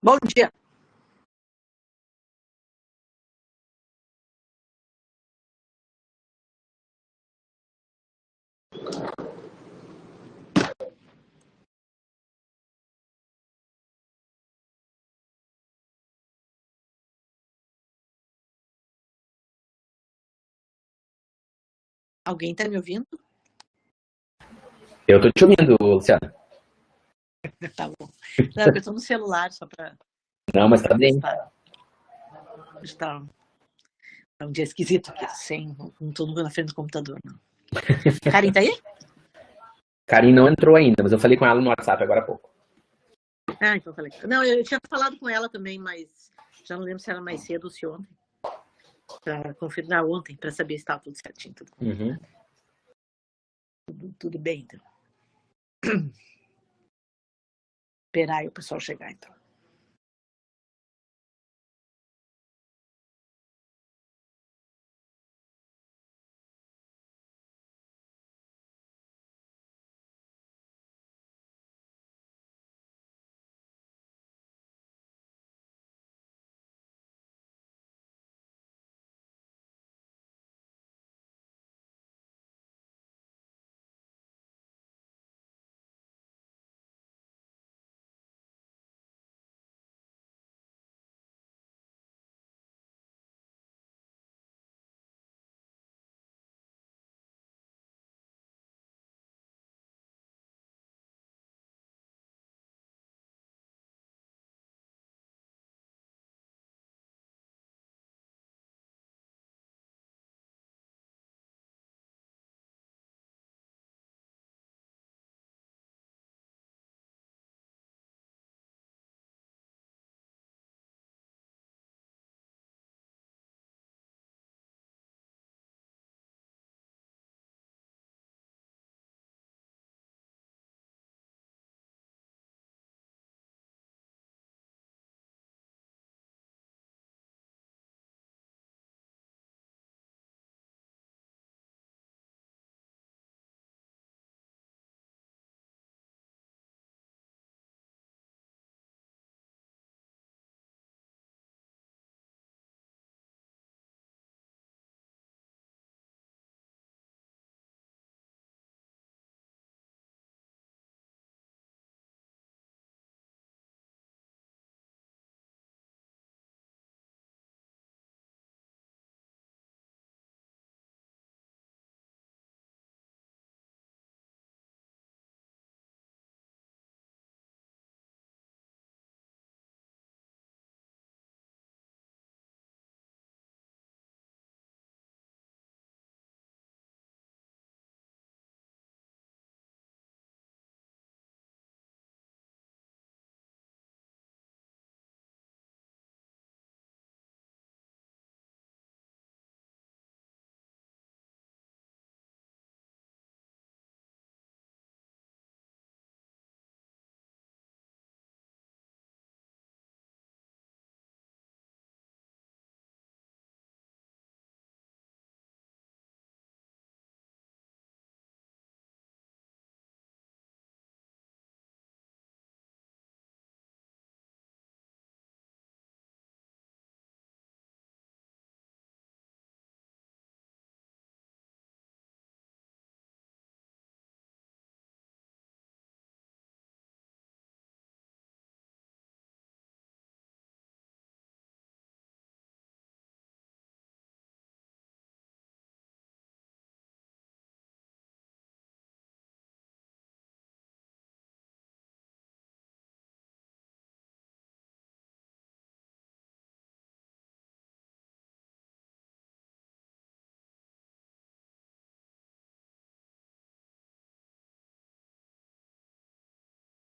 Bom dia. Alguém está me ouvindo? Eu tô te ouvindo, Luciano. Tá bom. Não, eu estou no celular só para Não, mas tá bem. Está um dia esquisito aqui, sem não estou na frente do computador, não. Karen tá aí? Karin não entrou ainda, mas eu falei com ela no WhatsApp agora há pouco. Ah, então falei. Não, eu tinha falado com ela também, mas já não lembro se era mais cedo ou se ontem. Para confirmar ontem, para saber se estava tudo certinho. Tudo bem, então. Esperar aí o pessoal chegar, então.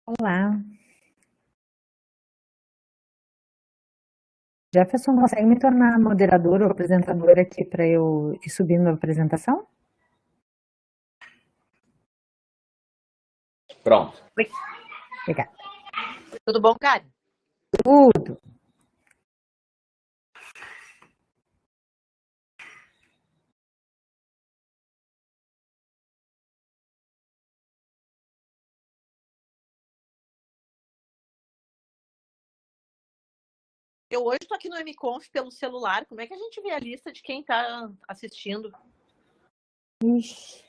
Olá. Jefferson, consegue me tornar moderador ou apresentador aqui para eu ir subindo a apresentação? Pronto. Obrigada. Tudo bom, Karen? Tudo. Eu hoje estou aqui no MConf pelo celular. Como é que a gente vê a lista de quem está assistindo Ixi.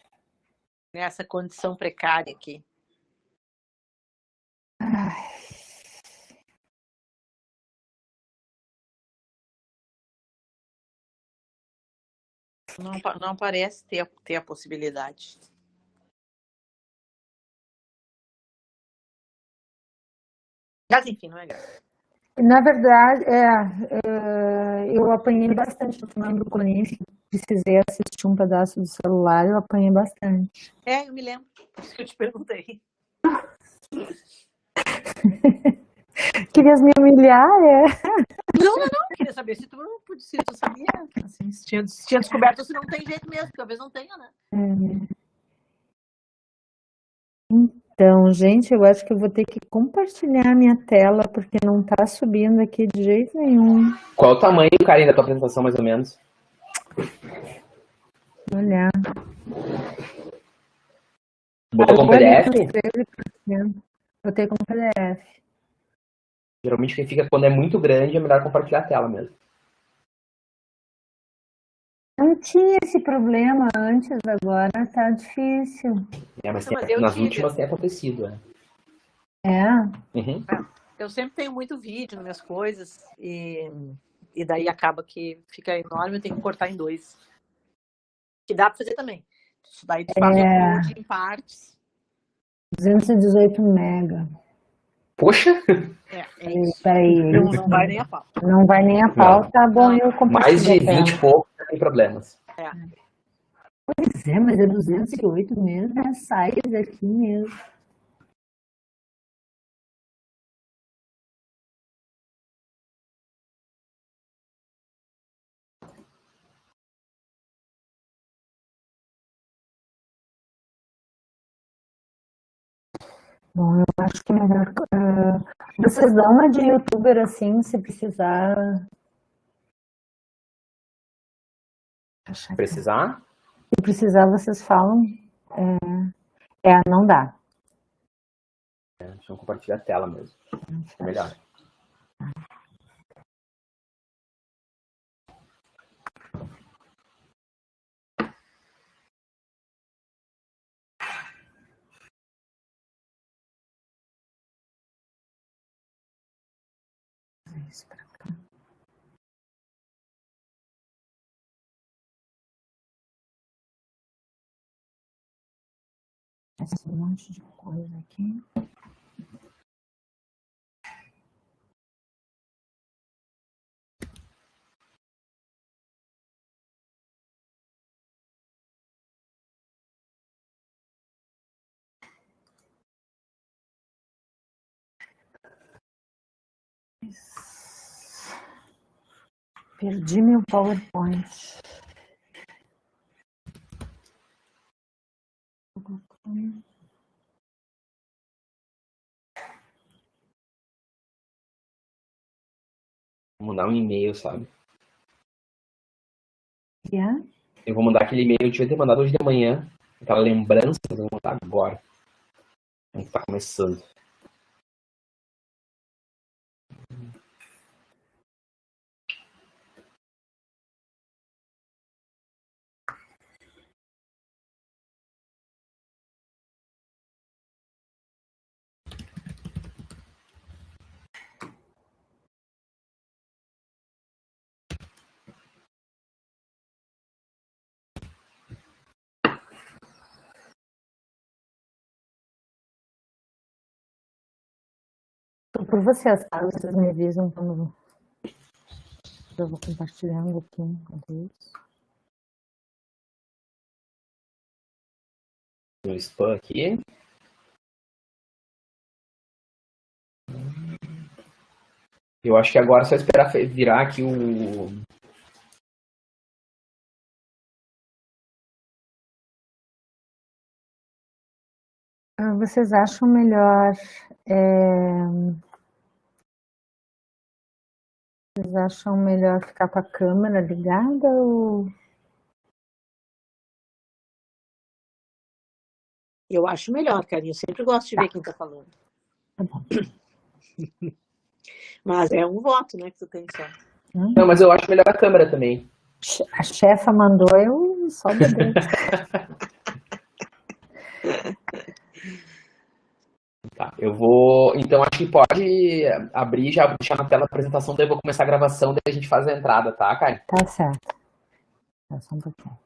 nessa condição precária aqui? Ai. Não parece ter a possibilidade. Mas enfim, não é grave. Na verdade, eu apanhei bastante tomando Conif, precisei assistir um pedaço do celular, eu apanhei bastante. Eu me lembro, por isso que eu te perguntei. Querias me humilhar, Não. Queria saber se tu sabia, assim, se tinha descoberto, se não tem jeito mesmo, talvez não tenha, né? Então, gente, eu acho que eu vou ter que compartilhar a minha tela, porque não tá subindo aqui de jeito nenhum. Qual o tamanho, Karine, da tua apresentação, mais ou menos? Olhar. Botou com PDF? 13%. Botei com PDF. Geralmente quem fica quando é muito grande é melhor compartilhar a tela mesmo. Não tinha esse problema antes, agora tá difícil. Mas Não, mas eu nas tive. últimas tem acontecido, né? Uhum. Eu sempre tenho muito vídeo nas minhas coisas e daí acaba que fica enorme, eu tenho que cortar em 2. Que dá para fazer também. Isso daí tu faz o upload em partes. 218 mega. Poxa! Isso. Peraí. Não vai nem a pau. Não vai nem a pau, tá bom, eu compartilho. Mais de 20 e pouco não tem problemas. Pois é, mas é 208 mesmo, é size aqui mesmo. Bom, eu acho que é melhor. Vocês dão uma de youtuber assim, se precisar. Precisar? Se precisar, vocês falam. Não dá. Deixa eu compartilhar a tela mesmo. É melhor. Isso pra cá. Esse monte de coisa aqui. Perdi meu PowerPoint. Vou mandar um e-mail, sabe? É? Eu vou mandar aquele e-mail que eu devia ter mandado hoje de manhã. Aquela lembrança, eu vou mandar agora. A gente tá começando. Tô por vocês, tá? Vocês me avisam quando eu vou compartilhando aqui enquanto isso. No spam aqui. Eu acho que agora é só esperar virar aqui o... Vocês acham melhor... Vocês acham melhor ficar com a câmera ligada ou... Eu acho melhor, Karine. Eu sempre gosto de ver quem tá falando. Tá bom. Mas é um voto, né, que tu tem só. Não, mas eu acho melhor a câmera também. A chefa mandou, eu só obedeço. Tá, eu vou. Então acho que pode abrir, já deixar na tela a apresentação, daí eu vou começar a gravação, daí a gente faz a entrada, tá, Karen? Tá certo. É só um pouquinho.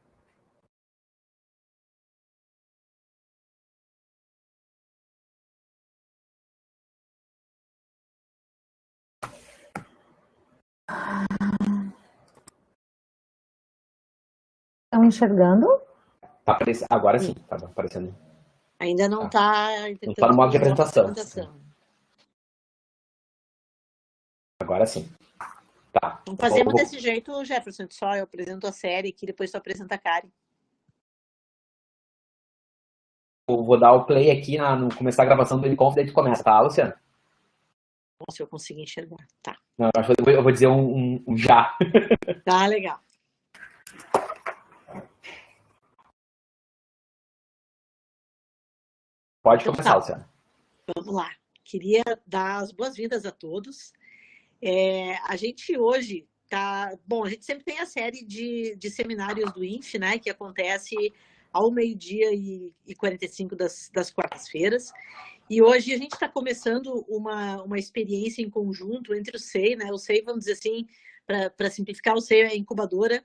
Estão enxergando? Tá aparecendo. Agora sim, tá aparecendo. Ainda não está. Não tá no modo de apresentação. Agora sim. Tá. Vamos fazer desse jeito, Jefferson. Só eu apresento a série aqui, depois tu apresenta a Karen. Eu vou dar o play aqui no começar a gravação do Encontro, daí tu começa, tá, Luciano? Se eu conseguir enxergar. Tá. Não, eu vou dizer um já. Tá, legal. Pode começar, Luciano. Vamos lá. Queria dar as boas-vindas a todos. A gente hoje tá... Bom, a gente sempre tem a série de seminários do INF, né? Que acontece ao 12h45 das quartas-feiras. E hoje a gente está começando uma experiência em conjunto entre o SEI, né? O SEI, vamos dizer assim, para simplificar, o SEI é a incubadora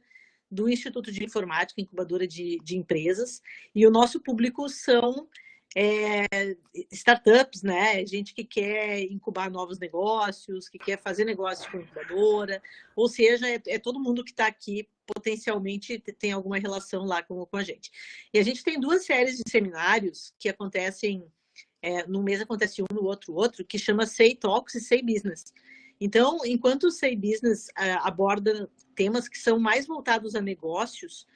do Instituto de Informática, incubadora de empresas. E o nosso público são startups, né? Gente que quer incubar novos negócios, que quer fazer negócios com incubadora, ou seja, é todo mundo que está aqui potencialmente tem alguma relação lá com a gente. E a gente tem 2 séries de seminários que acontecem, num mês acontece um, no outro, que chama Sei Talks e Sei Business. Então, enquanto o Sei Business aborda temas que são mais voltados a negócios,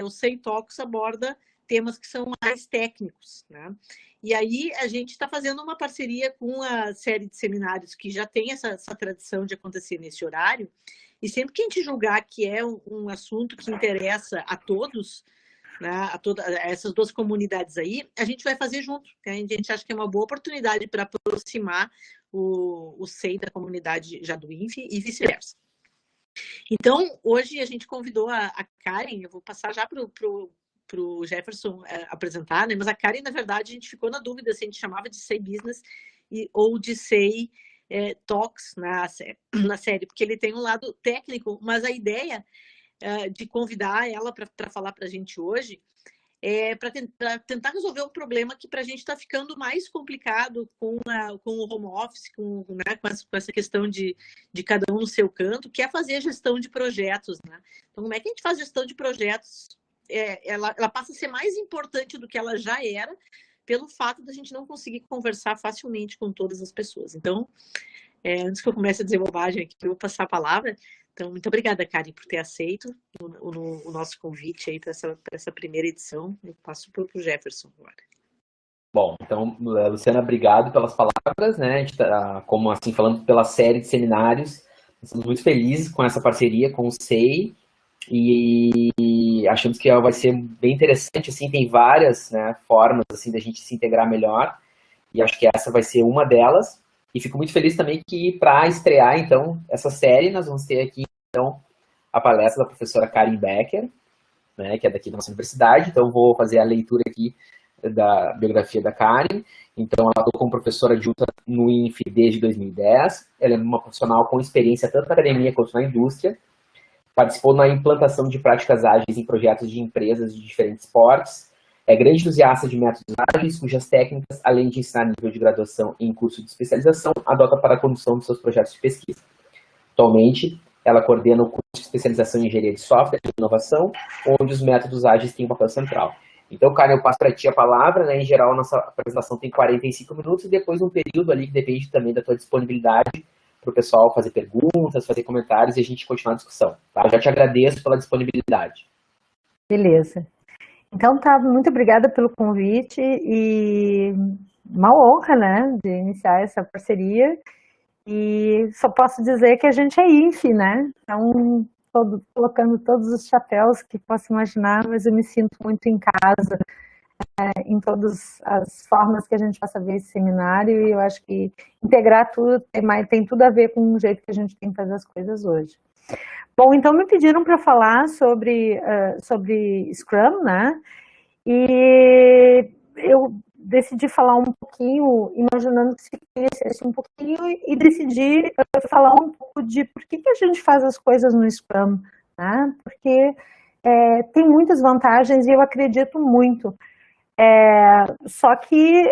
o Sei Talks aborda temas que são mais técnicos, né? E aí a gente está fazendo uma parceria com a série de seminários que já tem essa tradição de acontecer nesse horário, e sempre que a gente julgar que é um assunto que interessa a todos, né, essas 2 comunidades aí, a gente vai fazer junto. Né? A gente acha que é uma boa oportunidade para aproximar o SEI da comunidade já do INF e vice-versa. Então, hoje a gente convidou a Karen, eu vou passar já para o Jefferson apresentar, né? Mas a Karen, na verdade, a gente ficou na dúvida se a gente chamava de SEI Business ou de SEI Talks na série, porque ele tem um lado técnico, mas a ideia de convidar ela para falar para a gente hoje para tentar resolver um problema que para a gente está ficando mais complicado com o home office, né, com essa questão de cada um no seu canto, que é fazer a gestão de projetos. Né? Então, como é que a gente faz gestão de projetos? Ela passa a ser mais importante do que ela já era, pelo fato da gente não conseguir conversar facilmente com todas as pessoas. Então, antes que eu comece a dizer bobagem aqui, eu vou passar a palavra. Então, muito obrigada, Karen, por ter aceito o nosso convite aí para essa primeira edição. Eu passo para o Jefferson agora. Bom, então, Luciana, obrigado pelas palavras, né? A gente tá, como assim, falando pela série de seminários, estamos muito felizes com essa parceria com o SEI e achamos que vai ser bem interessante, assim, tem várias, né, formas, assim, da gente se integrar melhor e acho que essa vai ser uma delas. E fico muito feliz também que para estrear, então, essa série, nós vamos ter aqui, então, a palestra da professora Karen Becker, né, que é daqui da nossa universidade. Então, vou fazer a leitura aqui da biografia da Karen. Então, ela atuou como professora adjunta no INF desde 2010. Ela é uma profissional com experiência tanto na academia quanto na indústria. Participou na implantação de práticas ágeis em projetos de empresas de diferentes portes. É grande entusiasta de métodos ágeis, cujas técnicas, além de ensinar nível de graduação em curso de especialização, adota para a condução de seus projetos de pesquisa. Atualmente, ela coordena o curso de especialização em engenharia de software e inovação, onde os métodos ágeis têm um papel central. Então, Karen, eu passo para ti a palavra, né? Em geral, a nossa apresentação tem 45 minutos e depois um período ali que depende também da tua disponibilidade para o pessoal fazer perguntas, fazer comentários e a gente continuar a discussão. Tá? Já te agradeço pela disponibilidade. Beleza. Então, muito obrigada pelo convite e uma honra, né, de iniciar essa parceria. E só posso dizer que a gente é INF, né? Então, colocando todos os chapéus que posso imaginar, mas eu me sinto muito em casa em todas as formas que a gente possa ver esse seminário, e eu acho que integrar tudo tem tudo a ver com o jeito que a gente tem que fazer as coisas hoje. Bom, então me pediram para falar sobre Scrum, né? E eu decidi falar um pouquinho, imaginando que se conhecesse um pouquinho, e decidi falar um pouco de por que a gente faz as coisas no Scrum, né? Porque tem muitas vantagens e eu acredito muito. Só que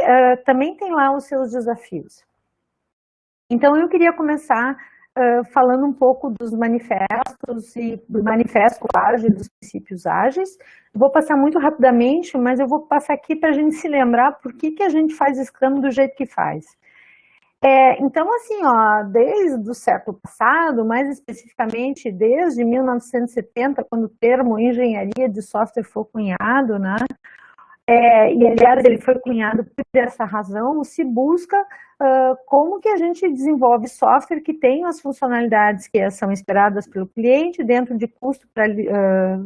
também tem lá os seus desafios. Então eu queria começar falando um pouco dos manifestos e do manifesto ágil, dos princípios ágeis. Vou passar muito rapidamente, mas eu vou passar aqui para a gente se lembrar por que a gente faz Scrum do jeito que faz. Então, assim, ó, desde o século passado, mais especificamente desde 1970, quando o termo engenharia de software foi cunhado, né? E, aliás, ele foi cunhado por essa razão, se busca como que a gente desenvolve software que tem as funcionalidades que são esperadas pelo cliente dentro de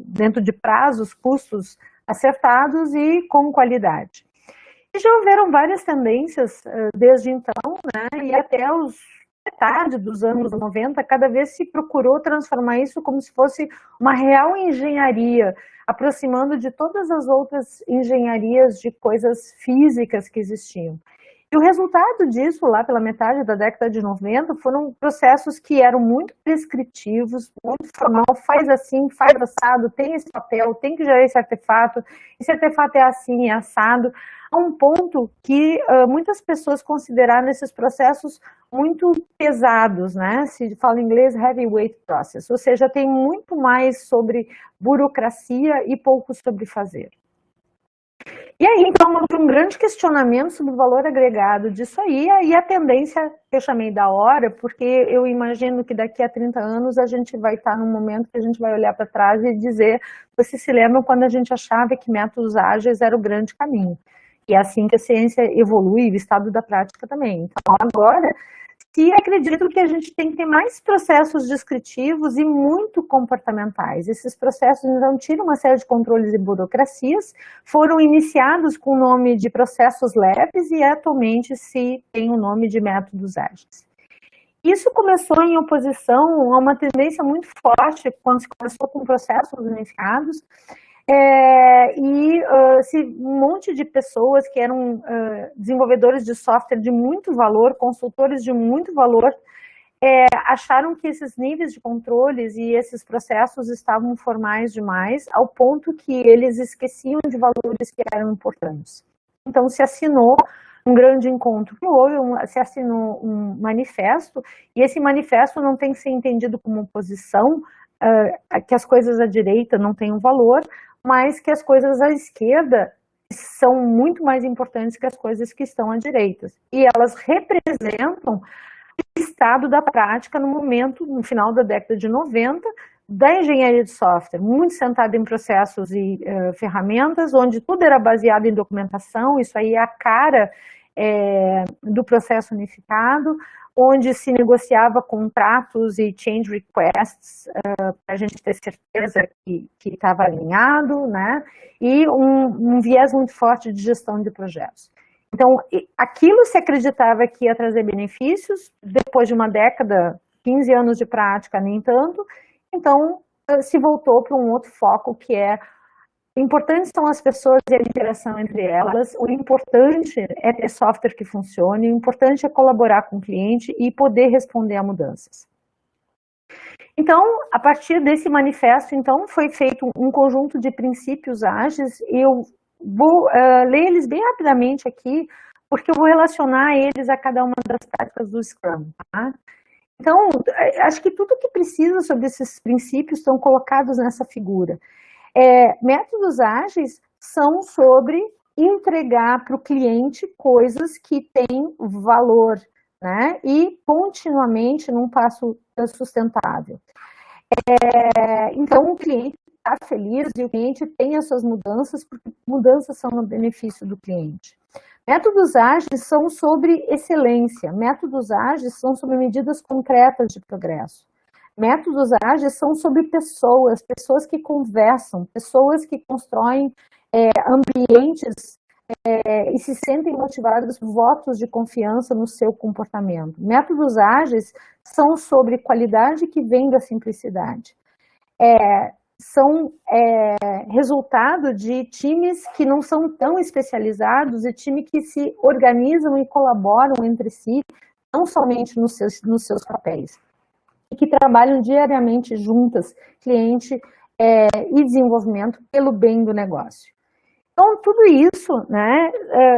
dentro de prazos, custos acertados e com qualidade. E já houveram várias tendências desde então, né, e até metade dos anos 90, cada vez se procurou transformar isso como se fosse uma real engenharia, aproximando de todas as outras engenharias de coisas físicas que existiam. E o resultado disso, lá pela metade da década de 90, foram processos que eram muito prescritivos, muito formal, faz assim, faz assado, tem esse papel, tem que gerar esse artefato é assim, é assado, a um ponto que muitas pessoas consideraram esses processos muito pesados, né? Se fala em inglês, heavyweight process, ou seja, tem muito mais sobre burocracia e pouco sobre fazer. E aí, então, houve um grande questionamento sobre o valor agregado disso aí, e a tendência que eu chamei da hora, porque eu imagino que daqui a 30 anos a gente vai estar num momento que a gente vai olhar para trás e dizer, vocês se lembram quando a gente achava que métodos ágeis era o grande caminho. E é assim que a ciência evolui, e o estado da prática também. Então, agora, se acredito que a gente tem que ter mais processos descritivos e muito comportamentais. Esses processos, então, tiram uma série de controles e burocracias, foram iniciados com o nome de processos leves e atualmente se tem o nome de métodos ágeis. Isso começou em oposição a uma tendência muito forte quando se começou com processos unificados, um monte de pessoas que eram desenvolvedores de software de muito valor, consultores de muito valor, acharam que esses níveis de controles e esses processos estavam formais demais, ao ponto que eles esqueciam de valores que eram importantes. Então se assinou um grande encontro, se assinou um manifesto, e esse manifesto não tem que ser entendido como oposição, que as coisas à direita não têm um valor, mas que as coisas à esquerda são muito mais importantes que as coisas que estão à direita. E elas representam o estado da prática no final da década de 90, da engenharia de software, muito centrada em processos e ferramentas, onde tudo era baseado em documentação, isso aí é a cara do processo unificado, onde se negociava contratos e change requests para a gente ter certeza que estava alinhado, né? E um viés muito forte de gestão de projetos. Então, aquilo se acreditava que ia trazer benefícios, depois de uma década, 15 anos de prática, nem tanto, então se voltou para um outro foco que o importante são as pessoas e a interação entre elas, o importante é ter software que funcione, o importante é colaborar com o cliente e poder responder a mudanças. Então, a partir desse manifesto, então, foi feito um conjunto de princípios ágeis, e eu vou ler eles bem rapidamente aqui, porque eu vou relacionar eles a cada uma das práticas do Scrum, tá? Então, acho que tudo que precisa sobre esses princípios estão colocados nessa figura. Métodos ágeis são sobre entregar para o cliente coisas que têm valor, né? E continuamente num passo sustentável. Então o cliente está feliz e o cliente tem as suas mudanças, porque mudanças são no benefício do cliente. Métodos ágeis são sobre excelência, métodos ágeis são sobre medidas concretas de progresso. Métodos ágeis são sobre pessoas que conversam, pessoas que constroem ambientes e se sentem motivados por votos de confiança no seu comportamento. Métodos ágeis são sobre qualidade que vem da simplicidade. São resultado de times que não são tão especializados e times que se organizam e colaboram entre si, não somente nos seus papéis, e que trabalham diariamente juntas, cliente e desenvolvimento, pelo bem do negócio. Então, tudo isso, né,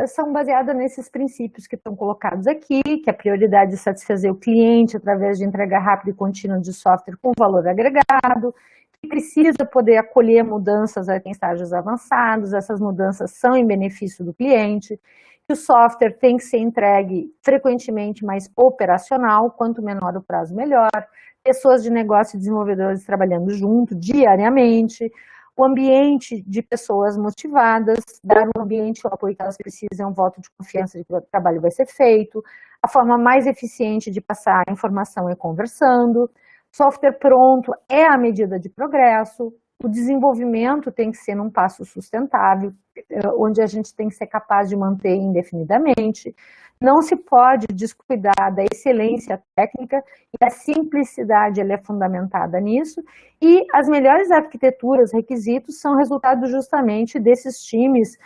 são baseados nesses princípios que estão colocados aqui, que a prioridade é satisfazer o cliente através de entrega rápida e contínua de software com valor agregado, que precisa poder acolher mudanças em estágios avançados, essas mudanças são em benefício do cliente, que o software tem que ser entregue frequentemente, mais operacional, quanto menor o prazo, melhor, pessoas de negócio e desenvolvedores trabalhando junto diariamente, o ambiente de pessoas motivadas, dar um ambiente o apoio que elas precisam, um voto de confiança de que o trabalho vai ser feito, a forma mais eficiente de passar a informação é conversando, software pronto é a medida de progresso, o desenvolvimento tem que ser num passo sustentável, onde a gente tem que ser capaz de manter indefinidamente, não se pode descuidar da excelência técnica e a simplicidade ela é fundamentada nisso, e as melhores arquiteturas, requisitos, são resultado justamente desses times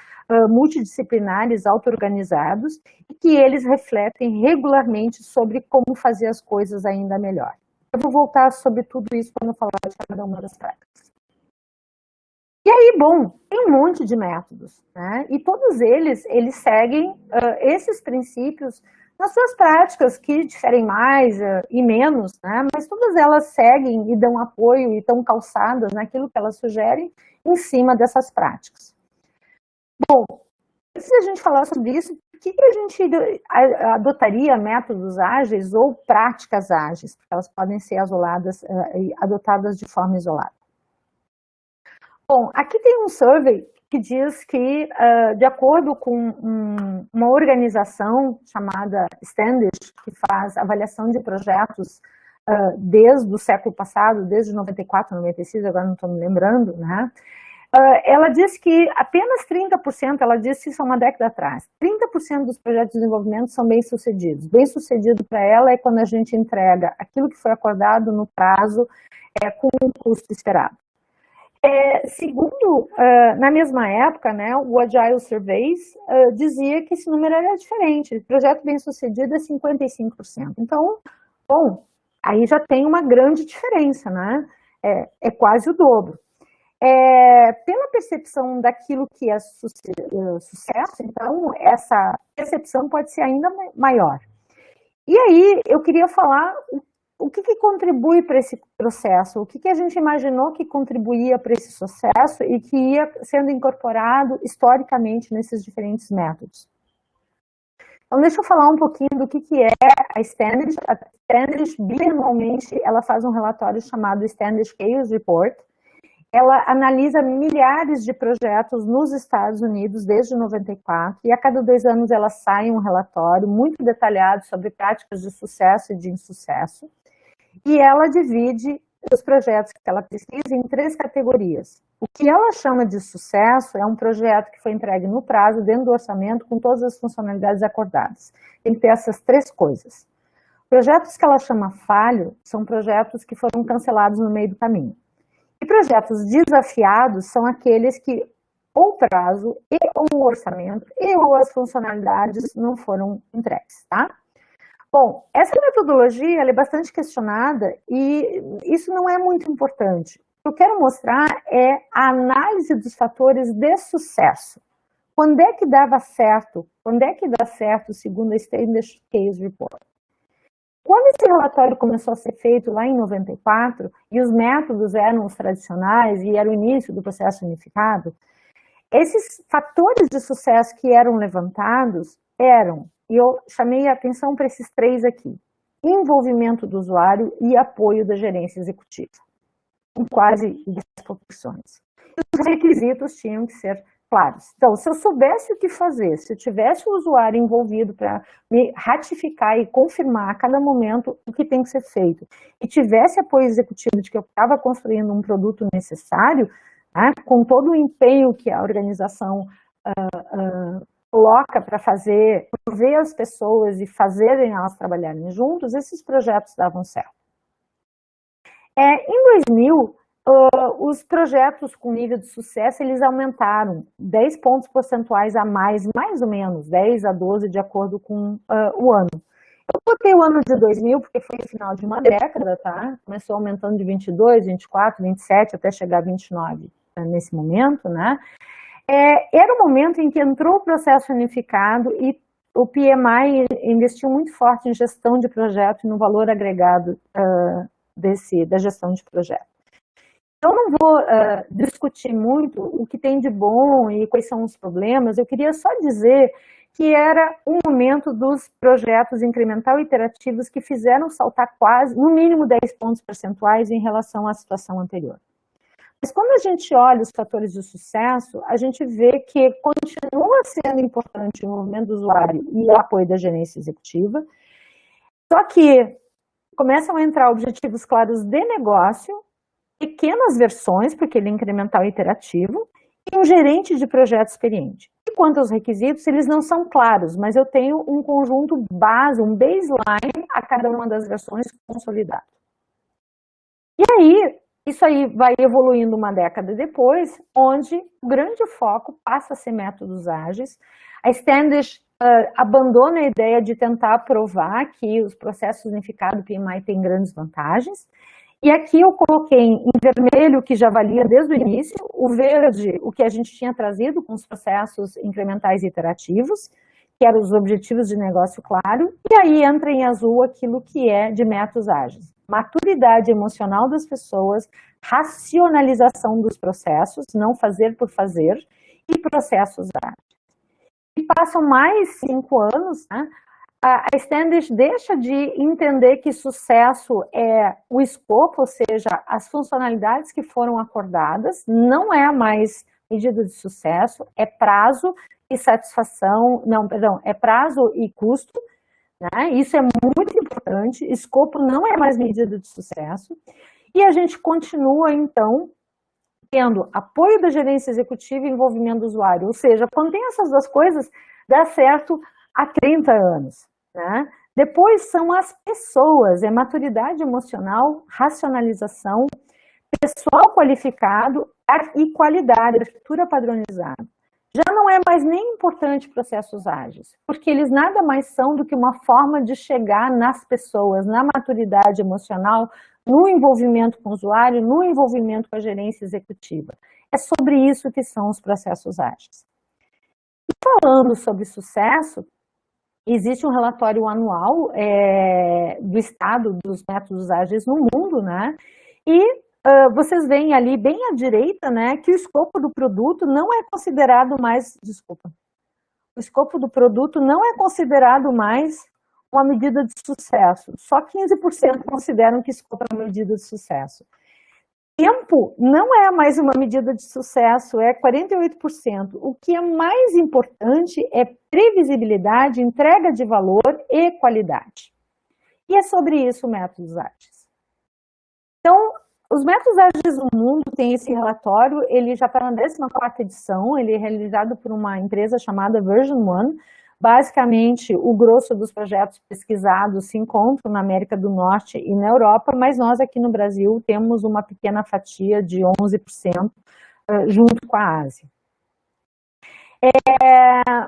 multidisciplinares, auto-organizados, e que eles refletem regularmente sobre como fazer as coisas ainda melhor. Eu vou voltar sobre tudo isso quando eu falar de cada uma das práticas. E aí, bom, tem um monte de métodos, né? E todos eles seguem esses princípios nas suas práticas, que diferem mais e menos, né? Mas todas elas seguem e dão apoio e estão calçadas naquilo que elas sugerem em cima dessas práticas. Bom, se a gente falar sobre isso, por que a gente adotaria métodos ágeis ou práticas ágeis? Porque elas podem ser adotadas de forma isolada. Bom, aqui tem um survey que diz que, de acordo com uma organização chamada Standish, que faz avaliação de projetos desde o século passado, desde 94, 96, agora não estou me lembrando, né? Ela diz que apenas 30%, ela disse isso há uma década atrás, 30% dos projetos de desenvolvimento são bem-sucedidos. Bem-sucedido para ela é quando a gente entrega aquilo que foi acordado no prazo com um custo esperado. Segundo, na mesma época, né, o Agile Surveys dizia que esse número era diferente, projeto bem-sucedido é 55%. Então, bom, aí já tem uma grande diferença, né? É quase o dobro. Pela percepção daquilo que é sucesso, então, essa percepção pode ser ainda maior. E aí, eu queria falar o que contribui para esse processo, o que a gente imaginou que contribuía para esse sucesso e que ia sendo incorporado historicamente nesses diferentes métodos. Então, deixa eu falar um pouquinho do que é a Standish. A Standish, bianualmente, ela faz um relatório chamado Standish Chaos Report. Ela analisa milhares de projetos nos Estados Unidos desde 94 e a cada 2 anos ela sai um relatório muito detalhado sobre práticas de sucesso e de insucesso. E ela divide os projetos que ela pesquisa em 3 categorias. O que ela chama de sucesso é um projeto que foi entregue no prazo, dentro do orçamento, com todas as funcionalidades acordadas. Tem que ter essas 3 coisas. Projetos que ela chama falho são projetos que foram cancelados no meio do caminho. E projetos desafiados são aqueles que ou o prazo, e ou o orçamento, e ou as funcionalidades não foram entregues, tá? Bom, essa metodologia ela é bastante questionada e isso não é muito importante. O que eu quero mostrar é a análise dos fatores de sucesso. Quando é que dava certo? Quando é que dá certo segundo a Standish Chaos Report? Quando esse relatório começou a ser feito lá em 94 e os métodos eram os tradicionais e era o início do processo unificado, esses fatores de sucesso que eram levantados eram, e eu chamei a atenção para esses 3 aqui, envolvimento do usuário e apoio da gerência executiva, em quase 10 proporções. Os requisitos tinham que ser claros. Então, se eu soubesse o que fazer, se eu tivesse o usuário envolvido para me ratificar e confirmar a cada momento o que tem que ser feito, e tivesse apoio executivo de que eu estava construindo um produto necessário, né? Com todo o empenho que a organização coloca para ver as pessoas e fazerem elas trabalharem juntos, esses projetos davam certo. Em 2000, os projetos com nível de sucesso, eles aumentaram 10 pontos percentuais a mais ou menos, 10 a 12, de acordo com o ano. Eu botei o ano de 2000 porque foi o final de uma década, tá? Começou aumentando de 22, 24, 27, até chegar a 29 nesse momento, né? Era o momento em que entrou o processo unificado e o PMI investiu muito forte em gestão de projeto e no valor agregado da gestão de projeto. Eu não vou discutir muito o que tem de bom e quais são os problemas, eu queria só dizer que era um momento dos projetos incremental e iterativos que fizeram saltar quase, no mínimo 10 pontos percentuais em relação à situação anterior. Mas quando a gente olha os fatores de sucesso, a gente vê que continua sendo importante o envolvimento do usuário e o apoio da gerência executiva, só que começam a entrar objetivos claros de negócio, pequenas versões, porque ele é incremental e iterativo, e um gerente de projeto experiente. E quanto aos requisitos, eles não são claros, mas eu tenho um conjunto base, um baseline a cada uma das versões consolidado. E aí, isso aí vai evoluindo uma década depois, onde o grande foco passa a ser métodos ágeis. A Standish abandona a ideia de tentar provar que os processos unificados PMI têm grandes vantagens. E aqui eu coloquei em vermelho, que já valia desde o início, o verde, o que a gente tinha trazido com os processos incrementais e iterativos, que eram os objetivos de negócio claro, e aí entra em azul aquilo que é de métodos ágeis. Maturidade emocional das pessoas, racionalização dos processos, não fazer por fazer, e processos ágeis. E passam mais 5 anos, né? A Standish deixa de entender que sucesso é o escopo, ou seja, as funcionalidades que foram acordadas, não é mais medida de sucesso, é prazo e satisfação, é prazo e custo, né? Isso é muito importante, escopo não é mais medida de sucesso, e a gente continua, então, tendo apoio da gerência executiva e envolvimento do usuário, ou seja, quando tem essas duas coisas, dá certo há 30 anos. Né? Depois são as pessoas, é maturidade emocional, racionalização, pessoal qualificado e qualidade, arquitetura padronizada. Já não é mais nem importante processos ágeis, porque eles nada mais são do que uma forma de chegar nas pessoas, na maturidade emocional, no envolvimento com o usuário, no envolvimento com a gerência executiva. É sobre isso que são os processos ágeis. E falando sobre sucesso, existe um relatório anual do estado dos métodos ágeis no mundo, né? E vocês veem ali bem à direita, né, que o escopo do produto não é considerado mais, o escopo do produto não é considerado mais uma medida de sucesso. Só 15% consideram que escopo é uma medida de sucesso. Tempo não é mais uma medida de sucesso, é 48%. O que é mais importante é previsibilidade, entrega de valor e qualidade. E é sobre isso métodos ágeis. Então, os métodos ágeis no mundo têm esse relatório, ele já está na 14ª edição, ele é realizado por uma empresa chamada Version One. Basicamente, o grosso dos projetos pesquisados se encontram na América do Norte e na Europa, mas nós aqui no Brasil temos uma pequena fatia de 11% junto com a Ásia.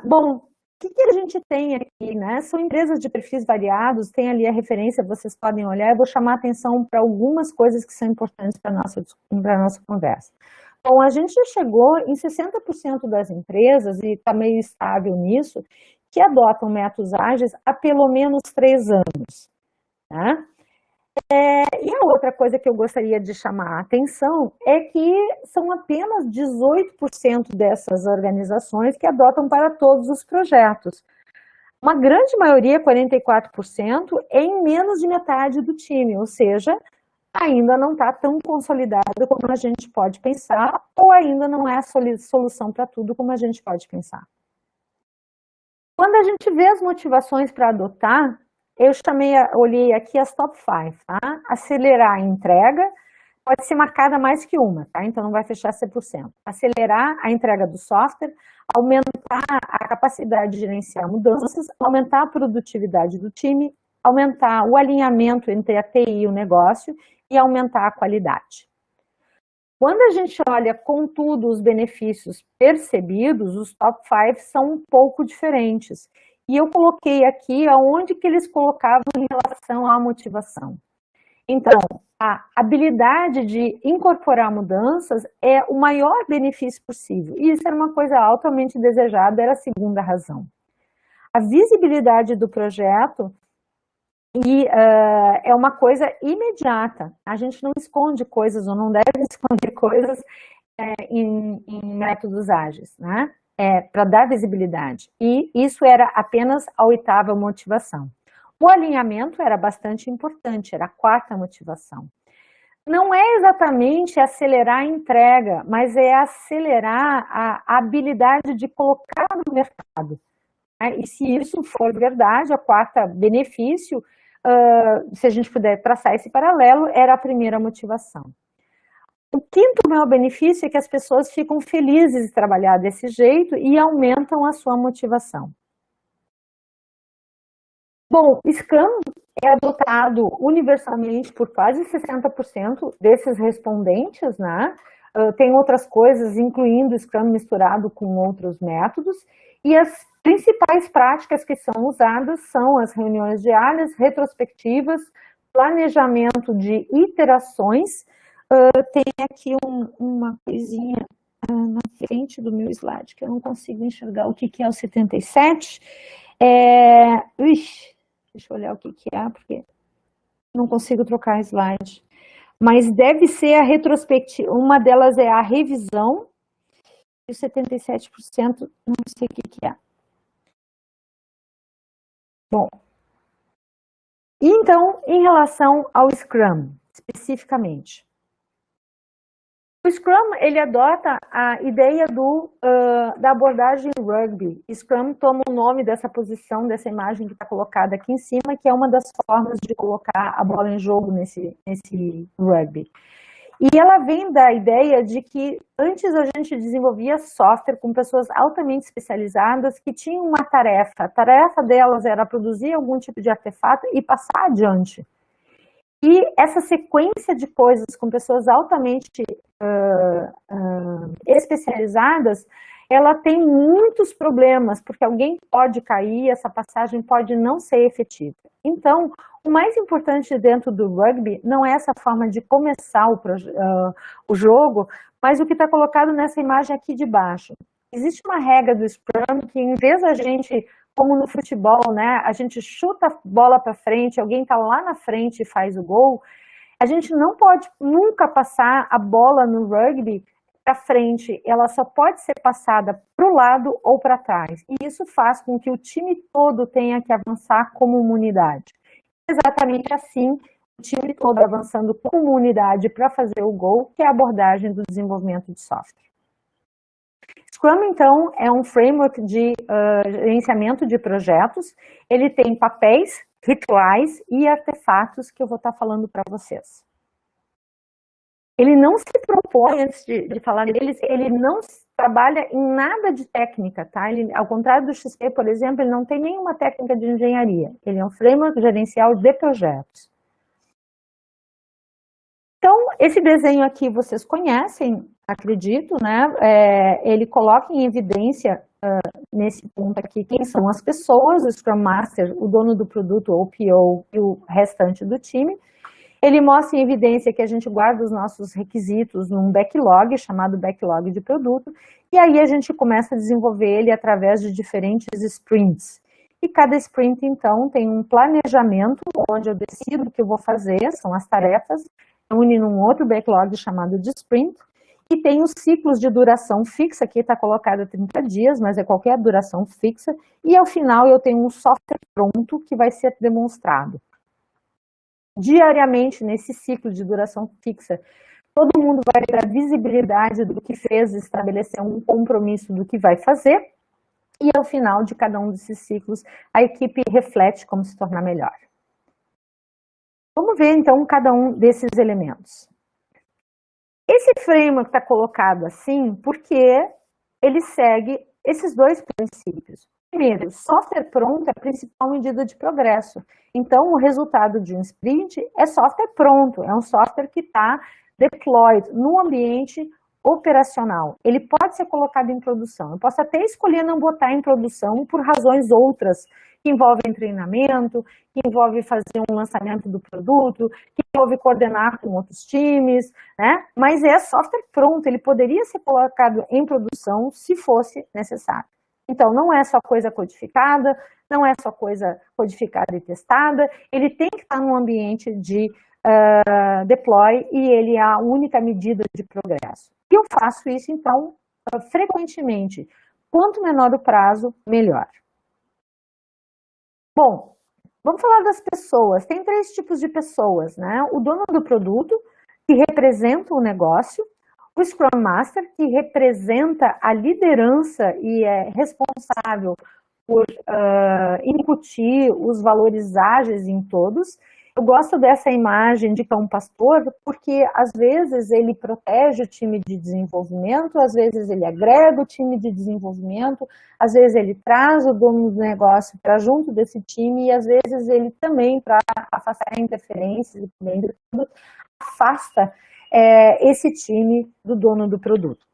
Bom, o que a gente tem aqui, né? São empresas de perfis variados, tem ali a referência, vocês podem olhar, eu vou chamar a atenção para algumas coisas que são importantes para a nossa conversa. Bom, a gente já chegou em 60% das empresas, e está meio estável nisso, que adotam métodos ágeis há pelo menos 3 anos. Né? E a outra coisa que eu gostaria de chamar a atenção é que são apenas 18% dessas organizações que adotam para todos os projetos. Uma grande maioria, 44%, é em menos de metade do time, ou seja, ainda não está tão consolidado como a gente pode pensar, ou ainda não é a solução para tudo como a gente pode pensar. Quando a gente vê as motivações para adotar, eu olhei aqui as top 5, tá? Acelerar a entrega, pode ser marcada mais que uma, tá? Então não vai fechar 100%. Acelerar a entrega do software, aumentar a capacidade de gerenciar mudanças, aumentar a produtividade do time, aumentar o alinhamento entre a TI e o negócio e aumentar a qualidade. Quando a gente olha, contudo, os benefícios percebidos, os top 5 são um pouco diferentes. E eu coloquei aqui aonde que eles colocavam em relação à motivação. Então, a habilidade de incorporar mudanças é o maior benefício possível. E isso era uma coisa altamente desejada, era a segunda razão. A visibilidade do projeto é uma coisa imediata. A gente não esconde coisas, ou não deve esconder coisas em métodos ágeis, né? Para dar visibilidade. E isso era apenas a 8ª motivação. O alinhamento era bastante importante, era a 4ª motivação. Não é exatamente acelerar a entrega, mas é acelerar a habilidade de colocar no mercado. E se isso for verdade, a 4ª benefício, se a gente puder traçar esse paralelo, era a primeira motivação. O 5º maior benefício é que as pessoas ficam felizes de trabalhar desse jeito e aumentam a sua motivação. Bom, Scrum é adotado universalmente por quase 60% desses respondentes, né? Tem outras coisas, incluindo Scrum misturado com outros métodos, e as principais práticas que são usadas são as reuniões diárias, retrospectivas, planejamento de iterações. Tem aqui uma coisinha na frente do meu slide, que eu não consigo enxergar o que é o 77. Deixa eu olhar o que é, porque não consigo trocar slide. Mas deve ser a retrospectiva, uma delas é a revisão, e o 77% não sei o que é. Bom, então, em relação ao Scrum, especificamente. O Scrum, ele adota a ideia da abordagem rugby. Scrum toma o nome dessa posição, dessa imagem que está colocada aqui em cima, que é uma das formas de colocar a bola em jogo nesse rugby. E ela vem da ideia de que antes a gente desenvolvia software com pessoas altamente especializadas que tinham uma tarefa. A tarefa delas era produzir algum tipo de artefato e passar adiante. E essa sequência de coisas com pessoas altamente especializadas, ela tem muitos problemas, porque alguém pode cair, essa passagem pode não ser efetiva. Então, o mais importante dentro do rugby não é essa forma de começar o jogo, mas o que está colocado nessa imagem aqui de baixo. Existe uma regra do Scrum que, em vez da gente, como no futebol, né, a gente chuta a bola para frente, alguém está lá na frente e faz o gol, a gente não pode nunca passar a bola no rugby para frente, ela só pode ser passada para o lado ou para trás. E isso faz com que o time todo tenha que avançar como uma unidade. Exatamente assim, o time todo avançando como unidade para fazer o gol, que é a abordagem do desenvolvimento de software. Scrum, então, é um framework de gerenciamento de projetos. Ele tem papéis, rituais e artefatos que eu vou estar falando para vocês. Ele não se propõe, antes de falar deles, ele não trabalha em nada de técnica, tá? Ele, ao contrário do XP, por exemplo, ele não tem nenhuma técnica de engenharia. Ele é um framework gerencial de projetos. Então, esse desenho aqui vocês conhecem, acredito, né? Ele coloca em evidência, nesse ponto aqui, quem são as pessoas, o Scrum Master, o dono do produto, o PO e o restante do time. Ele mostra em evidência que a gente guarda os nossos requisitos num backlog, chamado backlog de produto, e aí a gente começa a desenvolver ele através de diferentes sprints. E cada sprint, então, tem um planejamento, onde eu decido o que eu vou fazer, são as tarefas, une num outro backlog chamado de sprint, e tem os ciclos de duração fixa, aqui está colocado 30 dias, mas é qualquer duração fixa, e ao final eu tenho um software pronto que vai ser demonstrado. Diariamente, nesse ciclo de duração fixa, todo mundo vai ter a visibilidade do que fez, estabelecer um compromisso do que vai fazer, e ao final de cada um desses ciclos, a equipe reflete como se tornar melhor. Vamos ver, então, cada um desses elementos. Esse framework está colocado assim porque ele segue esses dois princípios. Primeiro, software pronto é a principal medida de progresso. Então, o resultado de um sprint é software pronto, é um software que está deployed no ambiente operacional. Ele pode ser colocado em produção. Eu posso até escolher não botar em produção por razões outras, que envolvem treinamento, que envolve fazer um lançamento do produto, que envolve coordenar com outros times, né? Mas é software pronto, ele poderia ser colocado em produção se fosse necessário. Então, não é só coisa codificada, não é só coisa codificada e testada, ele tem que estar num ambiente de deploy e ele é a única medida de progresso. E eu faço isso, então, frequentemente. Quanto menor o prazo, melhor. Bom, vamos falar das pessoas. Tem 3 tipos de pessoas, né? O dono do produto, que representa o negócio, o Scrum Master, que representa a liderança e é responsável por incutir os valores ágeis em todos. Eu gosto dessa imagem de cão pastor, porque às vezes ele protege o time de desenvolvimento, às vezes ele agrega o time de desenvolvimento, às vezes ele traz o dono do negócio para junto desse time e às vezes ele também, para afastar interferências e também afasta esse time do dono do produto.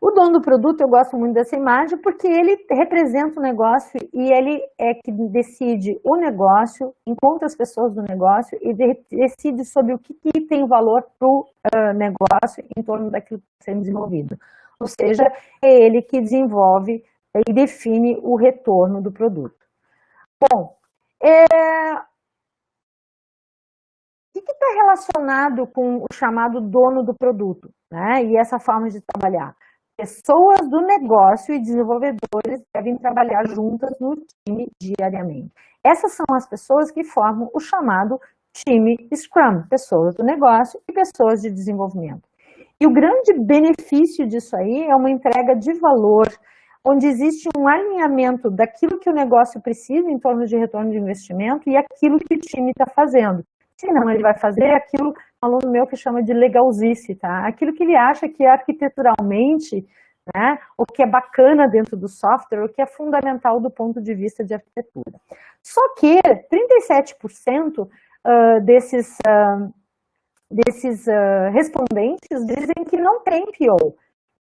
O dono do produto, eu gosto muito dessa imagem porque ele representa o negócio e ele é que decide o negócio, encontra as pessoas do negócio e decide sobre o que tem valor para o negócio em torno daquilo que está sendo desenvolvido. Ou seja, é ele que desenvolve e define o retorno do produto. Bom, o que está relacionado com o chamado dono do produto, né? E essa forma de trabalhar? Pessoas do negócio e desenvolvedores devem trabalhar juntas no time diariamente. Essas são as pessoas que formam o chamado time Scrum, pessoas do negócio e pessoas de desenvolvimento. E o grande benefício disso aí é uma entrega de valor, onde existe um alinhamento daquilo que o negócio precisa em torno de retorno de investimento e aquilo que o time está fazendo. Senão ele vai fazer aquilo, um aluno meu que chama de legalzice, tá? Aquilo que ele acha que é arquiteturalmente, né, o que é bacana dentro do software, o que é fundamental do ponto de vista de arquitetura. Só que 37% desses respondentes dizem que não tem PO.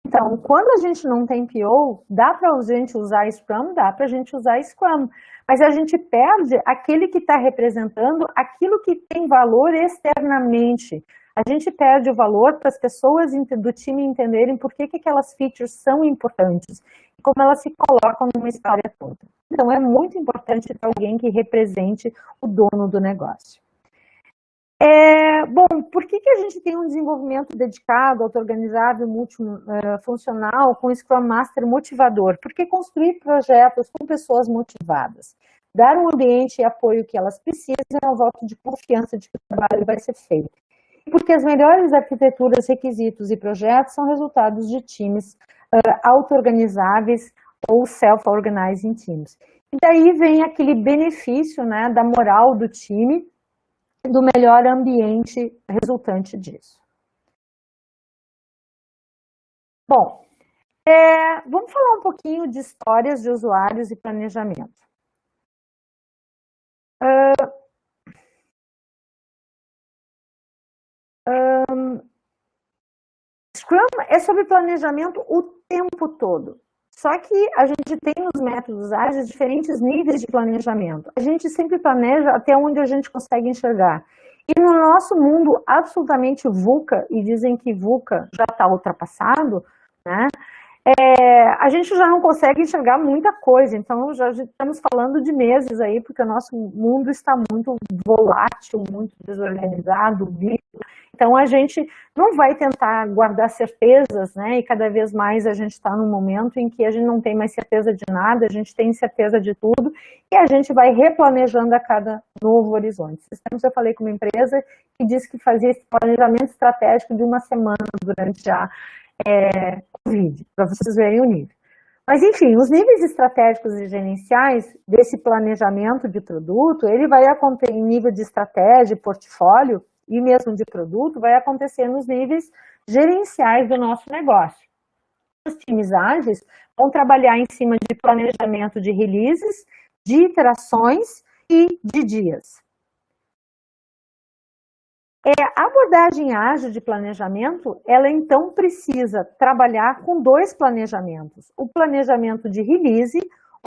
Então, quando a gente não tem PO, dá para a gente usar Scrum, dá para a gente usar Scrum, mas a gente perde aquele que está representando aquilo que tem valor externamente. A gente perde o valor para as pessoas do time entenderem por que aquelas features são importantes e como elas se colocam numa história toda. Então, é muito importante ter alguém que represente o dono do negócio. Bom, por que a gente tem um desenvolvimento dedicado, auto-organizável, multifuncional, com Scrum Master motivador? Porque construir projetos com pessoas motivadas, dar um ambiente e apoio que elas precisam é um voto de confiança de que o trabalho vai ser feito. Porque as melhores arquiteturas, requisitos e projetos são resultados de times auto-organizáveis ou self-organizing teams. E daí vem aquele benefício, né, da moral do time, do melhor ambiente resultante disso. Bom, vamos falar um pouquinho de histórias de usuários e planejamento. Scrum é sobre planejamento o tempo todo. Só que a gente tem nos métodos ágeis diferentes níveis de planejamento. A gente sempre planeja até onde a gente consegue enxergar. E no nosso mundo absolutamente VUCA, e dizem que VUCA já está ultrapassado, né? A gente já não consegue enxergar muita coisa, então já estamos falando de meses aí, porque o nosso mundo está muito volátil, muito desorganizado, então a gente não vai tentar guardar certezas, né, e cada vez mais a gente está num momento em que a gente não tem mais certeza de nada, a gente tem certeza de tudo, e a gente vai replanejando a cada novo horizonte. Esses tempos eu falei com uma empresa que disse que fazia esse planejamento estratégico de uma semana durante a Covid, para vocês verem o nível. Mas, enfim, os níveis estratégicos e gerenciais desse planejamento de produto, ele vai acontecer em nível de estratégia, portfólio e mesmo de produto, vai acontecer nos níveis gerenciais do nosso negócio. Os times ágeis vão trabalhar em cima de planejamento de releases, de iterações e de dias. A abordagem ágil de planejamento, ela então precisa trabalhar com dois planejamentos. O planejamento de release,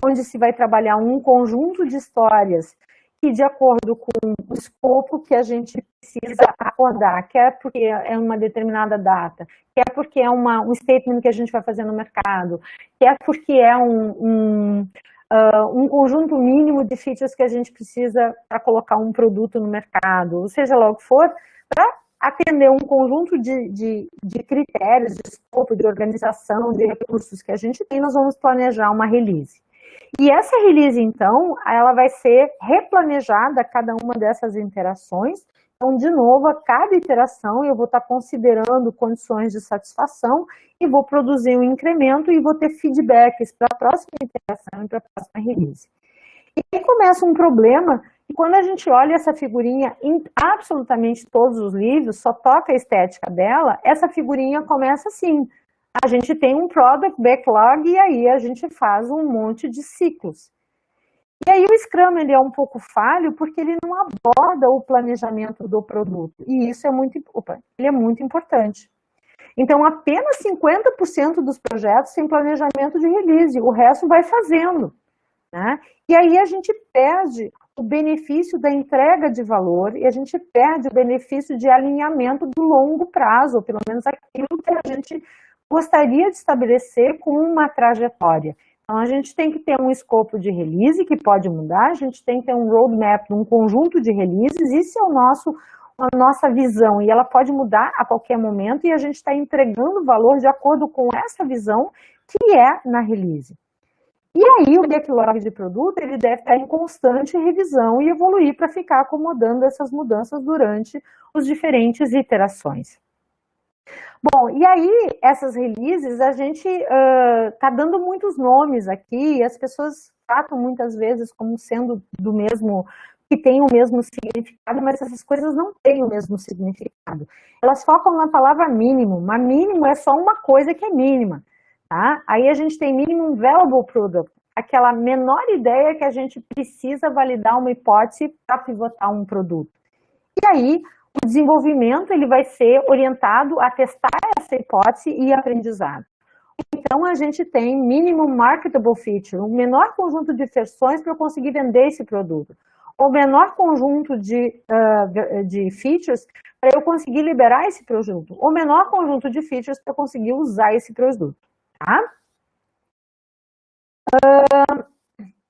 onde se vai trabalhar um conjunto de histórias que, de acordo com o escopo que a gente precisa acordar, quer porque é uma determinada data, quer porque é um statement que a gente vai fazer no mercado, quer porque é um conjunto mínimo de features que a gente precisa para colocar um produto no mercado, ou seja lá o que for, para atender um conjunto de critérios, de escopo, de organização, de recursos que a gente tem, nós vamos planejar uma release. E essa release, então, ela vai ser replanejada a cada uma dessas interações. Então, de novo, a cada iteração eu vou estar considerando condições de satisfação e vou produzir um incremento e vou ter feedbacks para a próxima interação e para a próxima release. E aí começa um problema, e quando a gente olha essa figurinha em absolutamente todos os livros, só toca a estética dela, essa figurinha começa assim. A gente tem um product backlog e aí a gente faz um monte de ciclos. E aí o Scrum ele é um pouco falho porque ele não aborda o planejamento do produto. E isso é ele é muito importante. Então, apenas 50% dos projetos têm planejamento de release, o resto vai fazendo, né? E aí a gente perde o benefício da entrega de valor e a gente perde o benefício de alinhamento do longo prazo, ou pelo menos aquilo que a gente gostaria de estabelecer com uma trajetória. Então, a gente tem que ter um escopo de release que pode mudar, a gente tem que ter um roadmap, um conjunto de releases, isso é a nossa visão, e ela pode mudar a qualquer momento, e a gente está entregando valor de acordo com essa visão que é na release. E aí, o backlog de produto, ele deve estar em constante revisão e evoluir para ficar acomodando essas mudanças durante as diferentes iterações. Bom, e aí, essas releases, a gente está dando muitos nomes aqui, e as pessoas tratam muitas vezes como sendo do mesmo, que tem o mesmo significado, mas essas coisas não têm o mesmo significado. Elas focam na palavra mínimo, mas mínimo é só uma coisa que é mínima, tá? Aí a gente tem minimum viable product, aquela menor ideia que a gente precisa validar uma hipótese para pivotar um produto. E aí, o desenvolvimento ele vai ser orientado a testar essa hipótese e aprendizado. Então, a gente tem minimum marketable feature, o menor conjunto de versões para eu conseguir vender esse produto. O menor conjunto de features para eu conseguir liberar esse produto. O menor conjunto de features para eu conseguir usar esse produto. Tá?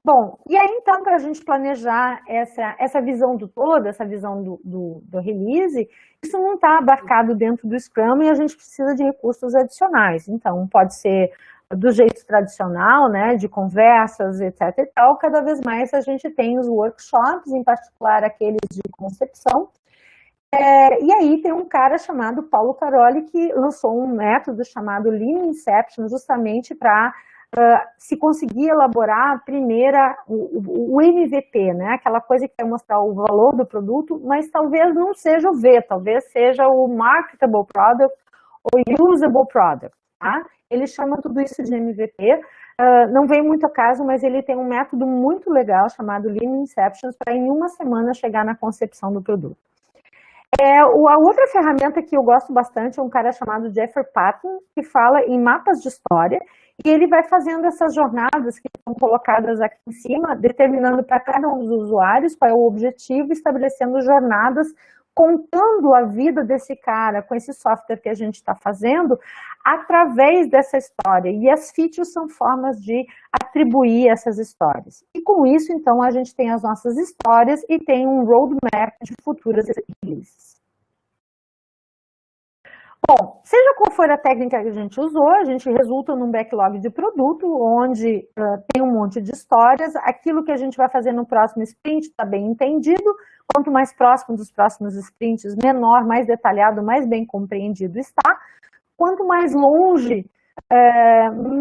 Bom, e aí então, para a gente planejar essa visão do todo, essa visão do release, isso não está abarcado dentro do Scrum e a gente precisa de recursos adicionais. Então, pode ser do jeito tradicional, né, de conversas, etc. e tal, cada vez mais a gente tem os workshops, em particular aqueles de concepção. E aí tem um cara chamado Paulo Caroli que lançou um método chamado Lean Inception, justamente para se conseguir elaborar o MVP, né? Aquela coisa que vai mostrar o valor do produto, mas talvez não seja o V, talvez seja o Marketable Product ou Usable Product, tá? Ele chama tudo isso de MVP, não vem muito a caso, mas ele tem um método muito legal chamado Lean Inception para em uma semana chegar na concepção do produto. A outra ferramenta que eu gosto bastante é um cara chamado Jeffrey Patton, que fala em mapas de história, e ele vai fazendo essas jornadas que estão colocadas aqui em cima, determinando para cada um dos usuários qual é o objetivo, estabelecendo jornadas, contando a vida desse cara com esse software que a gente está fazendo, através dessa história. E as features são formas de atribuir essas histórias. E com isso, então, a gente tem as nossas histórias e tem um roadmap de futuras releases. Bom, seja qual for a técnica que a gente usou, a gente resulta num backlog de produto, onde tem um monte de histórias, aquilo que a gente vai fazer no próximo sprint está bem entendido, quanto mais próximo dos próximos sprints, menor, mais detalhado, mais bem compreendido está, quanto mais longe,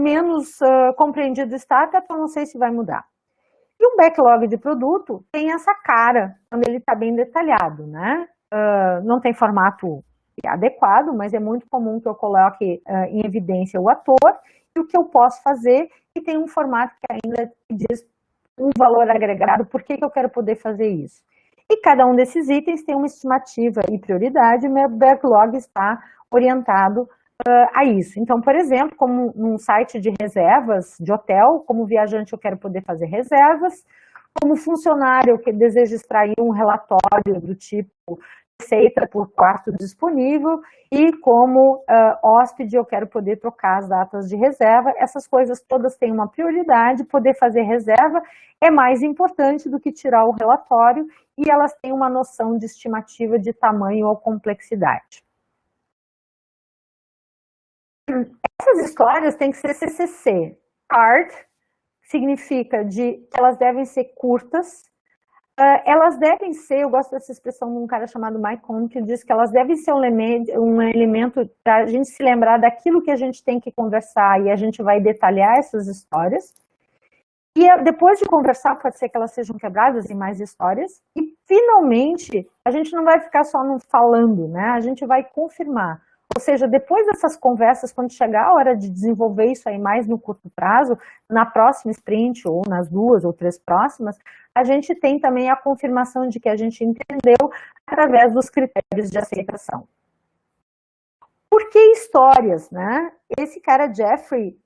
menos compreendido está, até eu não sei se vai mudar. E o backlog de produto tem essa cara, quando ele está bem detalhado, né? Não tem formato adequado, mas é muito comum que eu coloque em evidência o ator e o que eu posso fazer, e tem um formato que ainda diz um valor agregado, por que eu quero poder fazer isso. E cada um desses itens tem uma estimativa e prioridade, e meu backlog está orientado a isso. Então, por exemplo, como num site de reservas de hotel, como viajante eu quero poder fazer reservas, como funcionário que deseja extrair um relatório do tipo receita por quarto disponível, e como hóspede eu quero poder trocar as datas de reserva. Essas coisas todas têm uma prioridade, poder fazer reserva é mais importante do que tirar o relatório, e elas têm uma noção de estimativa de tamanho ou complexidade. Essas histórias têm que ser CCC. Hard significa que elas devem ser curtas, elas devem ser, eu gosto dessa expressão de um cara chamado Mike Cohn, que diz que elas devem ser um elemento para a gente se lembrar daquilo que a gente tem que conversar, e a gente vai detalhar essas histórias. E depois de conversar, pode ser que elas sejam quebradas em mais histórias, e finalmente a gente não vai ficar só falando, né? A gente vai confirmar. Ou seja, depois dessas conversas, quando chegar a hora de desenvolver isso aí mais no curto prazo, na próxima sprint ou nas 2 ou 3 próximas, a gente tem também a confirmação de que a gente entendeu através dos critérios de aceitação. Por que histórias, né? Esse cara, Jeffrey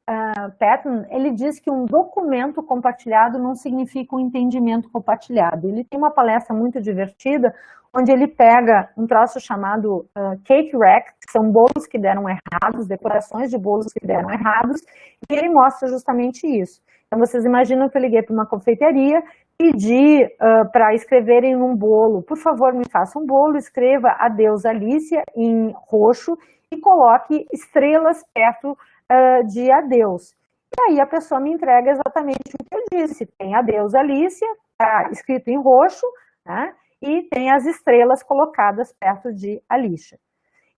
Patton, ele diz que um documento compartilhado não significa um entendimento compartilhado. Ele tem uma palestra muito divertida, onde ele pega um troço chamado cake rack, que são bolos que deram errados, decorações de bolos que deram errados, e ele mostra justamente isso. Então, vocês imaginam que eu liguei para uma confeitaria, pedi para escreverem um bolo, por favor, me faça um bolo, escreva Adeus Alicia em roxo e coloque estrelas perto de adeus. E aí a pessoa me entrega exatamente o que eu disse. Tem Adeus Alicia, tá escrito em roxo, né? E tem as estrelas colocadas perto de Alicia.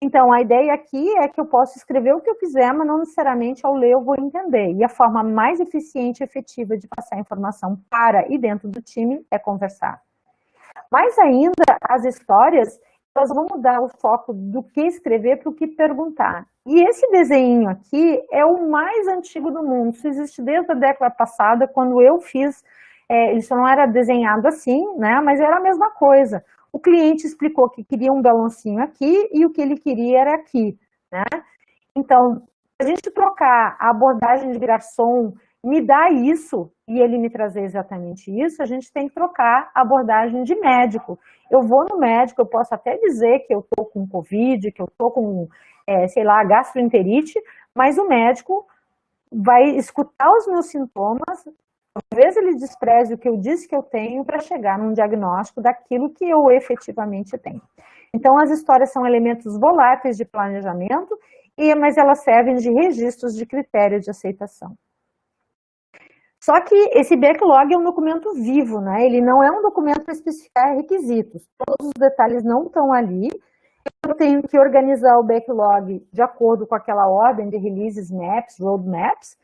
Então, a ideia aqui é que eu posso escrever o que eu quiser, mas não necessariamente ao ler eu vou entender. E a forma mais eficiente e efetiva de passar a informação para e dentro do time é conversar. Mais ainda, as histórias, elas vão mudar o foco do que escrever para o que perguntar. E esse desenho aqui é o mais antigo do mundo. Isso existe desde a década passada, quando eu fiz. Isso não era desenhado assim, né? Mas era a mesma coisa. O cliente explicou que queria um balancinho aqui e o que ele queria era aqui, né? Então, se a gente trocar a abordagem de garçom, me dá isso, e ele me trazer exatamente isso, a gente tem que trocar a abordagem de médico. Eu vou no médico, eu posso até dizer que eu estou com Covid, que eu estou com, sei lá, gastroenterite, mas o médico vai escutar os meus sintomas, talvez ele despreze o que eu disse que eu tenho para chegar num diagnóstico daquilo que eu efetivamente tenho. Então, as histórias são elementos voláteis de planejamento, mas elas servem de registros de critério de aceitação. Só que esse backlog é um documento vivo, né? Ele não é um documento para especificar requisitos. Todos os detalhes não estão ali. Eu tenho que organizar o backlog de acordo com aquela ordem de releases, maps, roadmaps.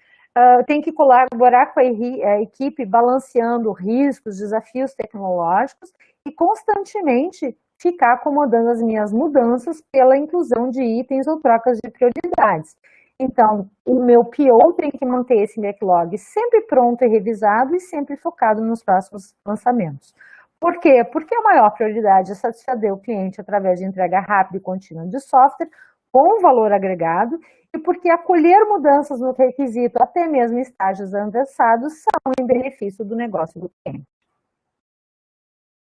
Tenho que colaborar com a equipe balanceando riscos, desafios tecnológicos e constantemente ficar acomodando as minhas mudanças pela inclusão de itens ou trocas de prioridades. Então, o meu PO tem que manter esse backlog sempre pronto e revisado e sempre focado nos próximos lançamentos. Por quê? Porque a maior prioridade é satisfazer o cliente através de entrega rápida e contínua de software com valor agregado, e porque acolher mudanças no requisito, até mesmo em estágios avançados, são em benefício do negócio do cliente.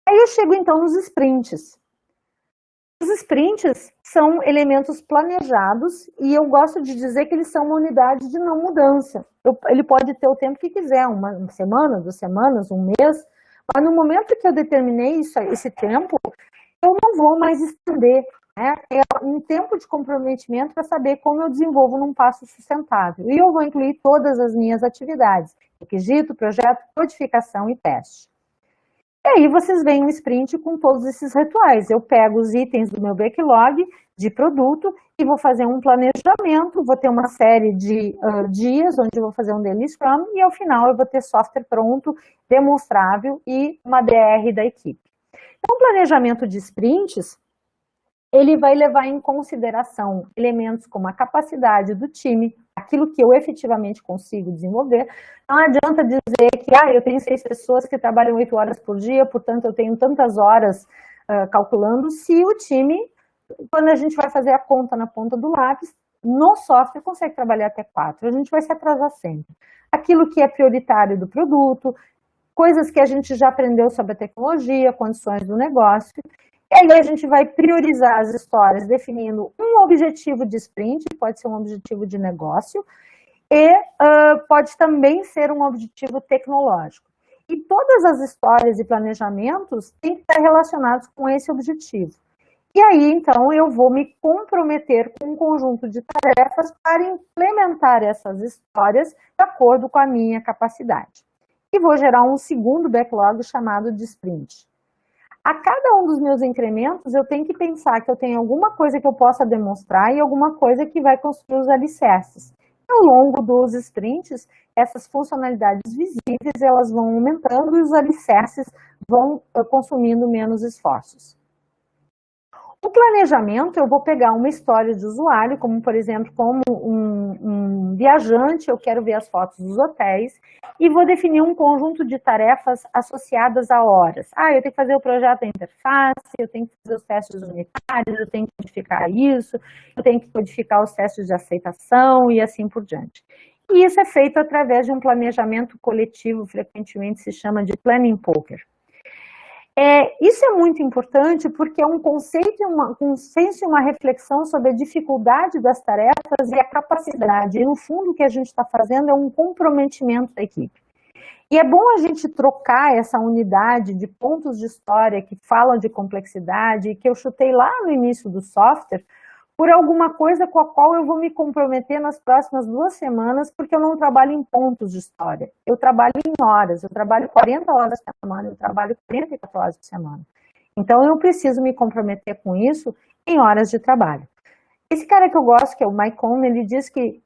Aí eu chego então nos sprints. Os sprints são elementos planejados e eu gosto de dizer que eles são uma unidade de não mudança. Ele pode ter o tempo que quiser, uma semana, 2 semanas, 1 mês, mas no momento que eu determinei esse tempo, eu não vou mais estender. Né? É um tempo de comprometimento para saber como eu desenvolvo num passo sustentável. E eu vou incluir todas as minhas atividades, requisito, projeto, codificação e teste. E aí vocês veem um sprint com todos esses rituais. Eu pego os itens do meu backlog de produto e vou fazer um planejamento, vou ter uma série de dias onde eu vou fazer um daily scrum e ao final eu vou ter software pronto, demonstrável e uma DR da equipe. Então, o planejamento de sprints ele vai levar em consideração elementos como a capacidade do time, aquilo que eu efetivamente consigo desenvolver. Não adianta dizer que eu tenho 6 pessoas que trabalham 8 horas por dia, portanto eu tenho tantas horas calculando, se o time, quando a gente vai fazer a conta na ponta do lápis, no software consegue trabalhar até 4, a gente vai se atrasar sempre. Aquilo que é prioritário do produto, coisas que a gente já aprendeu sobre a tecnologia, condições do negócio, e aí a gente vai priorizar as histórias definindo um objetivo de sprint, pode ser um objetivo de negócio, e pode também ser um objetivo tecnológico. E todas as histórias e planejamentos têm que estar relacionados com esse objetivo. E aí, então, eu vou me comprometer com um conjunto de tarefas para implementar essas histórias de acordo com a minha capacidade. E vou gerar um segundo backlog chamado de sprint. A cada um dos meus incrementos, eu tenho que pensar que eu tenho alguma coisa que eu possa demonstrar e alguma coisa que vai construir os alicerces. Ao longo dos sprints, essas funcionalidades visíveis, elas vão aumentando e os alicerces vão consumindo menos esforços. O planejamento, eu vou pegar uma história de usuário, como por exemplo, como um viajante, eu quero ver as fotos dos hotéis, e vou definir um conjunto de tarefas associadas a horas. Eu tenho que fazer o projeto da interface, eu tenho que fazer os testes unitários, eu tenho que codificar isso, eu tenho que codificar os testes de aceitação e assim por diante. E isso é feito através de um planejamento coletivo, frequentemente se chama de planning poker. Isso é muito importante porque é um conceito e uma reflexão sobre a dificuldade das tarefas e a capacidade. E, no fundo, o que a gente está fazendo é um comprometimento da equipe. E é bom a gente trocar essa unidade de pontos de história que falam de complexidade, que eu chutei lá no início do software, por alguma coisa com a qual eu vou me comprometer nas próximas 2 semanas, porque eu não trabalho em pontos de história. Eu trabalho em horas, eu trabalho 40 horas por semana, eu trabalho 44 horas por semana. Então, eu preciso me comprometer com isso em horas de trabalho. Esse cara que eu gosto, que é o Mike Cohn, ele diz que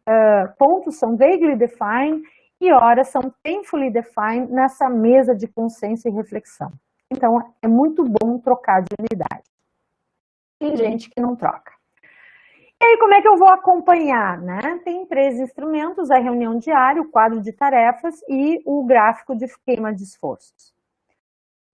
pontos são vaguely defined e horas são painfully defined nessa mesa de consenso e reflexão. Então, é muito bom trocar de unidade. Tem gente que não troca. E aí, como é que eu vou acompanhar, né? Tem 3 instrumentos, a reunião diária, o quadro de tarefas e o gráfico de esquema de esforços.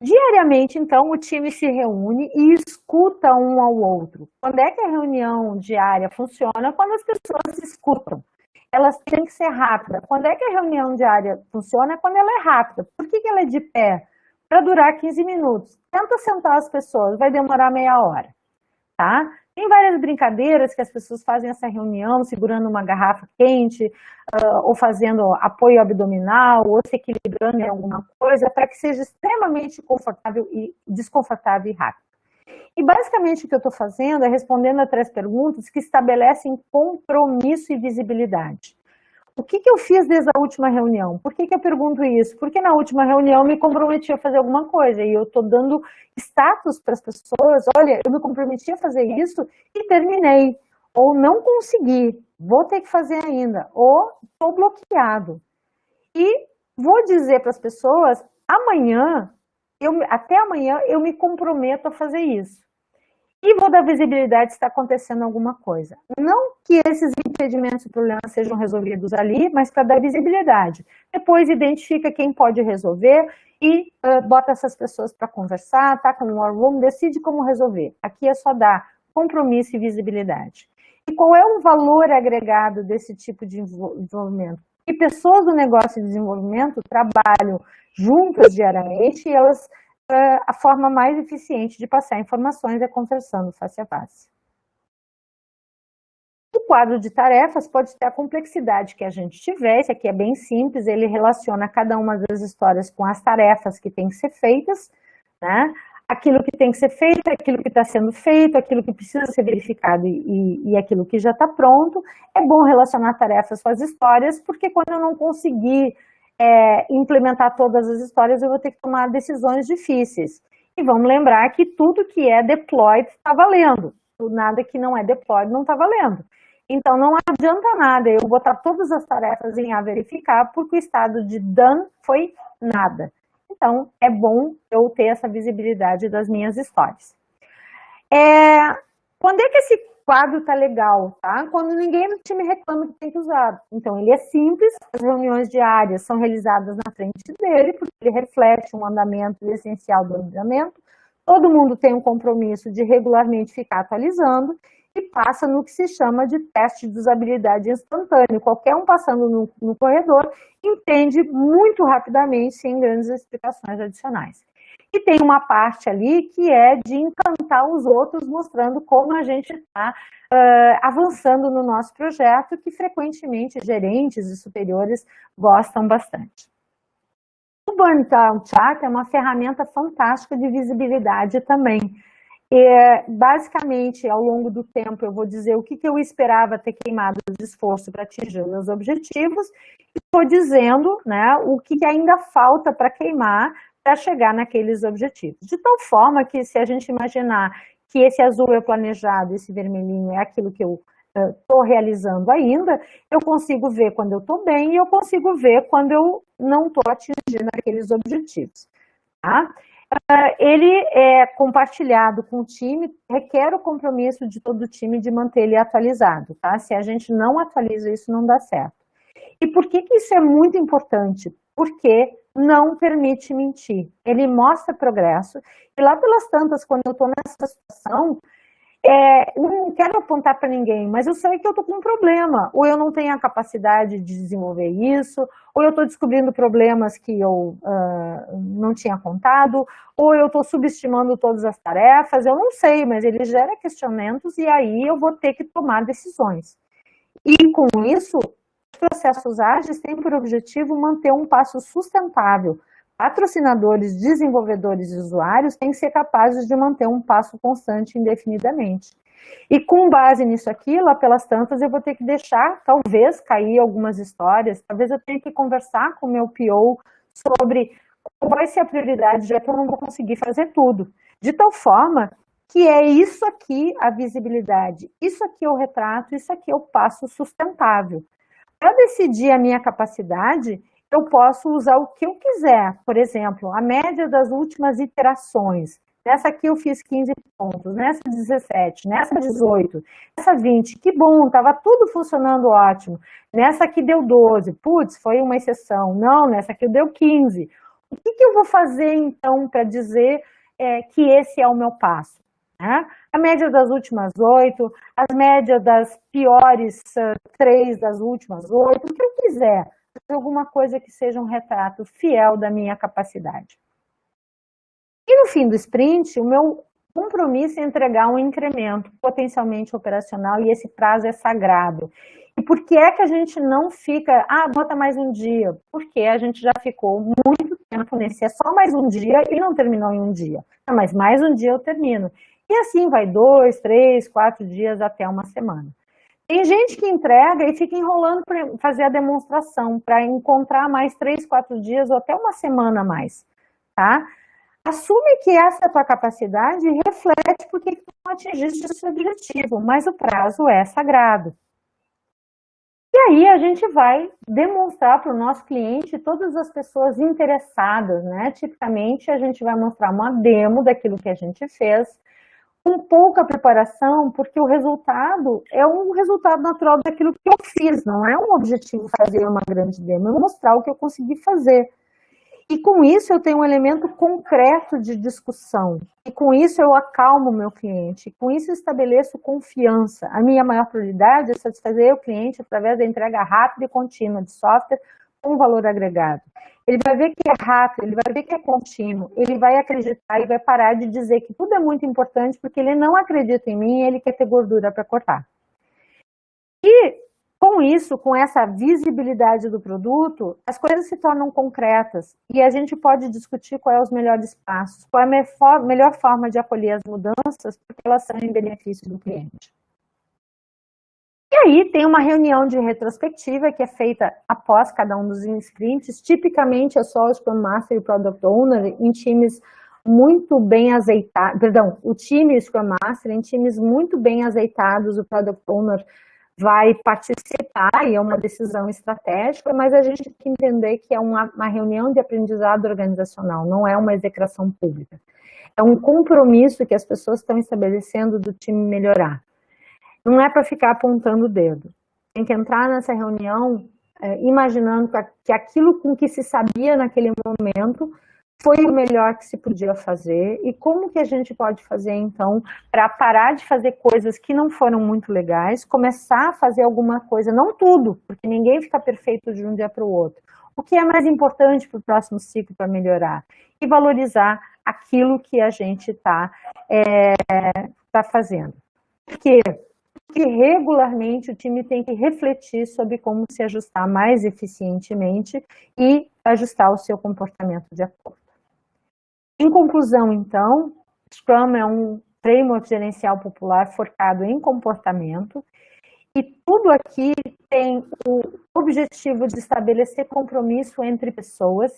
Diariamente, então, o time se reúne e escuta um ao outro. Quando é que a reunião diária funciona? Quando as pessoas se escutam. Elas têm que ser rápidas. Quando é que a reunião diária funciona? Quando ela é rápida. Por que ela é de pé? Para durar 15 minutos. Tenta sentar as pessoas, vai demorar meia hora, tá? Tem várias brincadeiras que as pessoas fazem essa reunião segurando uma garrafa quente, ou fazendo apoio abdominal, ou se equilibrando em alguma coisa, para que seja extremamente confortável e desconfortável e rápido. E basicamente o que eu estou fazendo é respondendo a 3 perguntas que estabelecem compromisso e visibilidade. O que eu fiz desde a última reunião? Por que eu pergunto isso? Porque na última reunião eu me comprometi a fazer alguma coisa e eu estou dando status para as pessoas, olha, eu me comprometi a fazer isso e terminei. Ou não consegui, vou ter que fazer ainda, ou estou bloqueado. E vou dizer para as pessoas, até amanhã eu me comprometo a fazer isso. E vou dar visibilidade se está acontecendo alguma coisa. Não que esses impedimentos e problemas sejam resolvidos ali, mas para dar visibilidade. Depois identifica quem pode resolver e bota essas pessoas para conversar, taca no war room, decide como resolver. Aqui é só dar compromisso e visibilidade. E qual é o valor agregado desse tipo de envolvimento? Que pessoas do negócio de desenvolvimento trabalham juntas diariamente e elas... a forma mais eficiente de passar informações é conversando face a face. O quadro de tarefas pode ter a complexidade que a gente tiver, esse aqui é bem simples, ele relaciona cada uma das histórias com as tarefas que têm que ser feitas, né? Aquilo que tem que ser feito, aquilo que está sendo feito, aquilo que precisa ser verificado e aquilo que já está pronto. É bom relacionar tarefas com as histórias, porque quando eu não conseguir implementar todas as histórias, eu vou ter que tomar decisões difíceis. E vamos lembrar que tudo que é deployed está valendo. Nada que não é deployed não está valendo. Então, não adianta nada eu botar todas as tarefas em a verificar, porque o estado de done foi nada. Então, é bom eu ter essa visibilidade das minhas histórias. Quando é que esse quadro está legal, tá? Quando ninguém no time reclama que tem que usar. Então, ele é simples, as reuniões diárias são realizadas na frente dele, porque ele reflete um andamento essencial do andamento, todo mundo tem um compromisso de regularmente ficar atualizando e passa no que se chama de teste de usabilidade instantâneo. Qualquer um passando no corredor entende muito rapidamente, sem grandes explicações adicionais. E tem uma parte ali que é de encantar os outros, mostrando como a gente está avançando no nosso projeto, que frequentemente gerentes e superiores gostam bastante. O Burn Down Chart é uma ferramenta fantástica de visibilidade também. Basicamente, ao longo do tempo, eu vou dizer o que eu esperava ter queimado de esforço para atingir os meus objetivos, e estou dizendo, né, o que ainda falta para queimar para chegar naqueles objetivos. De tal forma que, se a gente imaginar que esse azul é planejado, esse vermelhinho é aquilo que eu estou realizando ainda, eu consigo ver quando eu estou bem e eu consigo ver quando eu não estou atingindo aqueles objetivos. Tá? Ele é compartilhado com o time, requer o compromisso de todo o time de manter ele atualizado. Tá? Se a gente não atualiza isso, não dá certo. E por que isso é muito importante? Porque não permite mentir. Ele mostra progresso, e lá pelas tantas, quando eu estou nessa situação, não quero apontar para ninguém, mas eu sei que eu estou com um problema, ou eu não tenho a capacidade de desenvolver isso, ou eu estou descobrindo problemas que eu não tinha contado, ou eu estou subestimando todas as tarefas, eu não sei, mas ele gera questionamentos e aí eu vou ter que tomar decisões. E com isso, os processos ágeis têm por objetivo manter um passo sustentável. Patrocinadores, desenvolvedores e usuários têm que ser capazes de manter um passo constante indefinidamente. E com base nisso aqui, lá pelas tantas, eu vou ter que deixar, talvez, cair algumas histórias, talvez eu tenha que conversar com o meu PO sobre qual vai ser a prioridade, já que eu não vou conseguir fazer tudo. De tal forma que é isso aqui a visibilidade, isso aqui é o retrato, isso aqui é o passo sustentável. Para decidir a minha capacidade, eu posso usar o que eu quiser. Por exemplo, a média das últimas iterações. Nessa aqui eu fiz 15 pontos, nessa 17, nessa 18, nessa 20. Que bom, estava tudo funcionando ótimo. Nessa aqui deu 12. Putz, foi uma exceção. Não, nessa aqui deu 15. O que eu vou fazer, então, para dizer que esse é o meu passo? A média das últimas 8, as médias das piores 3 das últimas 8, o que eu quiser. Alguma coisa que seja um retrato fiel da minha capacidade. E no fim do sprint, o meu compromisso é entregar um incremento potencialmente operacional e esse prazo é sagrado. E por que é que a gente não fica, bota mais um dia? Porque a gente já ficou muito tempo nesse, é só mais um dia e não terminou em um dia. Mas mais um dia eu termino. E assim vai 2, 3, 4 dias até uma semana. Tem gente que entrega e fica enrolando para fazer a demonstração, para encontrar mais 3, 4 dias ou até uma semana a mais, tá? Assume que essa é a tua capacidade e reflete por que tu não atingiste esse objetivo, mas o prazo é sagrado. E aí a gente vai demonstrar para o nosso cliente todas as pessoas interessadas, né? Tipicamente a gente vai mostrar uma demo daquilo que a gente fez, com pouca preparação, porque o resultado é um resultado natural daquilo que eu fiz, não é um objetivo fazer uma grande demo, é mostrar o que eu consegui fazer. E com isso eu tenho um elemento concreto de discussão, e com isso eu acalmo o meu cliente, com isso eu estabeleço confiança. A minha maior prioridade é satisfazer o cliente através da entrega rápida e contínua de software com valor agregado. Ele vai ver que é rápido, ele vai ver que é contínuo, ele vai acreditar e vai parar de dizer que tudo é muito importante porque ele não acredita em mim e ele quer ter gordura para cortar. E com isso, com essa visibilidade do produto, as coisas se tornam concretas e a gente pode discutir quais são os melhores passos, qual é a melhor forma de acolher as mudanças porque elas são em benefício do cliente. E aí tem uma reunião de retrospectiva que é feita após cada um dos sprints, tipicamente é só o Scrum Master e o Product Owner em times muito bem azeitados, o time Scrum Master em times muito bem azeitados, o Product Owner vai participar e é uma decisão estratégica, mas a gente tem que entender que é uma reunião de aprendizado organizacional, não é uma execração pública. É um compromisso que as pessoas estão estabelecendo do time melhorar. Não é para ficar apontando o dedo. Tem que entrar nessa reunião imaginando que aquilo com que se sabia naquele momento foi o melhor que se podia fazer e como que a gente pode fazer, então, para parar de fazer coisas que não foram muito legais, começar a fazer alguma coisa, não tudo, porque ninguém fica perfeito de um dia para o outro. O que é mais importante para o próximo ciclo para melhorar? E valorizar aquilo que a gente está fazendo. Por quê? Porque regularmente o time tem que refletir sobre como se ajustar mais eficientemente e ajustar o seu comportamento de acordo. Em conclusão, então, Scrum é um framework gerencial popular focado em comportamento e tudo aqui tem o objetivo de estabelecer compromisso entre pessoas,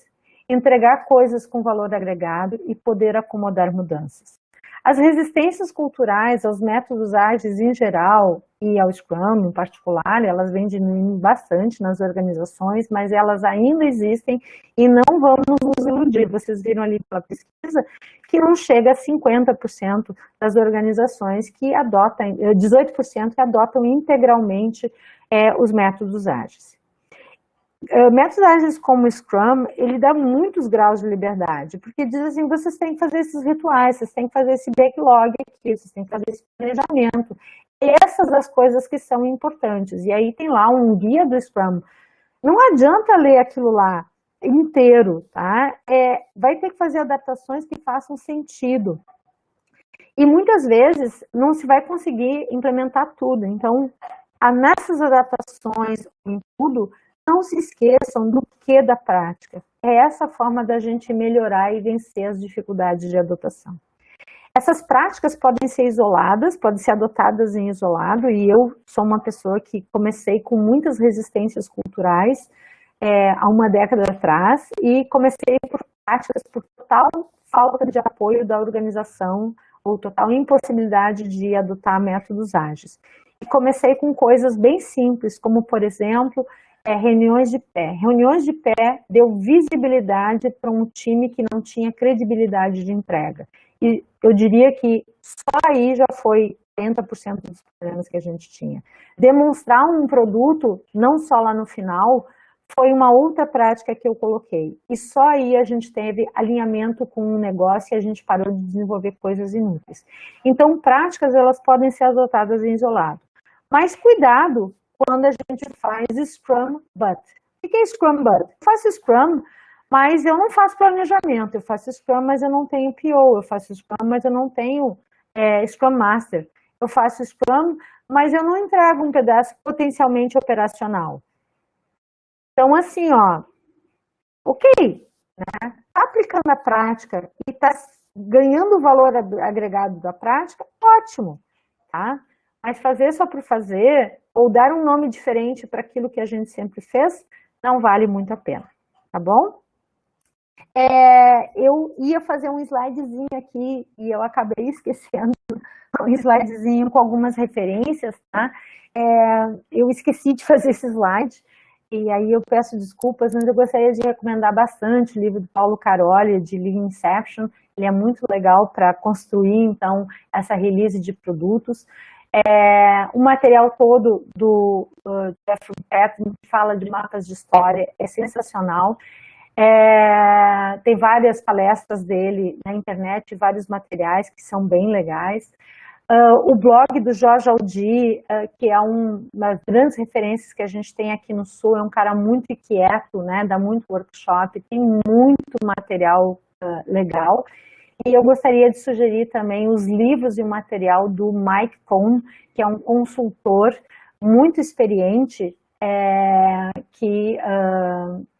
entregar coisas com valor agregado e poder acomodar mudanças. As resistências culturais aos métodos ágeis em geral e ao Scrum em particular, elas vêm diminuindo bastante nas organizações, mas elas ainda existem e não vamos nos iludir. Vocês viram ali pela pesquisa que não chega a 50% das organizações que adotam, 18% que adotam integralmente os métodos ágeis. Métodos ágeis como o Scrum, ele dá muitos graus de liberdade, porque diz assim, vocês têm que fazer esses rituais, vocês têm que fazer esse backlog aqui, vocês têm que fazer esse planejamento. Essas as coisas que são importantes. E aí tem lá um guia do Scrum. Não adianta ler aquilo lá inteiro, tá? Vai ter que fazer adaptações que façam sentido. E muitas vezes não se vai conseguir implementar tudo. Então, nessas adaptações, em tudo, não se esqueçam do que da prática. É essa forma da gente melhorar e vencer as dificuldades de adotação. Essas práticas podem ser isoladas, podem ser adotadas em isolado, e eu sou uma pessoa que comecei com muitas resistências culturais há uma década atrás, e comecei por práticas por total falta de apoio da organização, ou total impossibilidade de adotar métodos ágeis. E comecei com coisas bem simples, como, por exemplo, reuniões de pé. Reuniões de pé deu visibilidade para um time que não tinha credibilidade de entrega. E eu diria que só aí já foi 80% dos problemas que a gente tinha. Demonstrar um produto, não só lá no final, foi uma outra prática que eu coloquei. E só aí a gente teve alinhamento com o negócio e a gente parou de desenvolver coisas inúteis. Então, práticas, elas podem ser adotadas em isolado. Mas cuidado quando a gente faz Scrum But. O que é Scrum But? Eu faço Scrum, mas eu não faço planejamento. Eu faço Scrum, mas eu não tenho PO. Eu faço Scrum, mas eu não tenho Scrum Master. Eu faço Scrum, mas eu não entrego um pedaço potencialmente operacional. Então, assim, ok, né? Tá aplicando a prática e está ganhando o valor agregado da prática, ótimo, tá? Mas fazer só por fazer, ou dar um nome diferente para aquilo que a gente sempre fez, não vale muito a pena, tá bom? Eu ia fazer um slidezinho aqui e eu acabei esquecendo um slidezinho com algumas referências, tá? Eu esqueci de fazer esse slide, e aí eu peço desculpas, mas eu gostaria de recomendar bastante o livro do Paulo Caroli, de Lean Inception. Ele é muito legal para construir, então, essa release de produtos. O material todo do Jeffrey Patton, que fala de mapas de história, é sensacional. Tem várias palestras dele na internet, vários materiais que são bem legais. O blog do Jorge Aldi, que é uma das grandes referências que a gente tem aqui no Sul, é um cara muito inquieto, né, dá muito workshop, tem muito material legal. E eu gostaria de sugerir também os livros e o material do Mike Cohn, que é um consultor muito experiente, que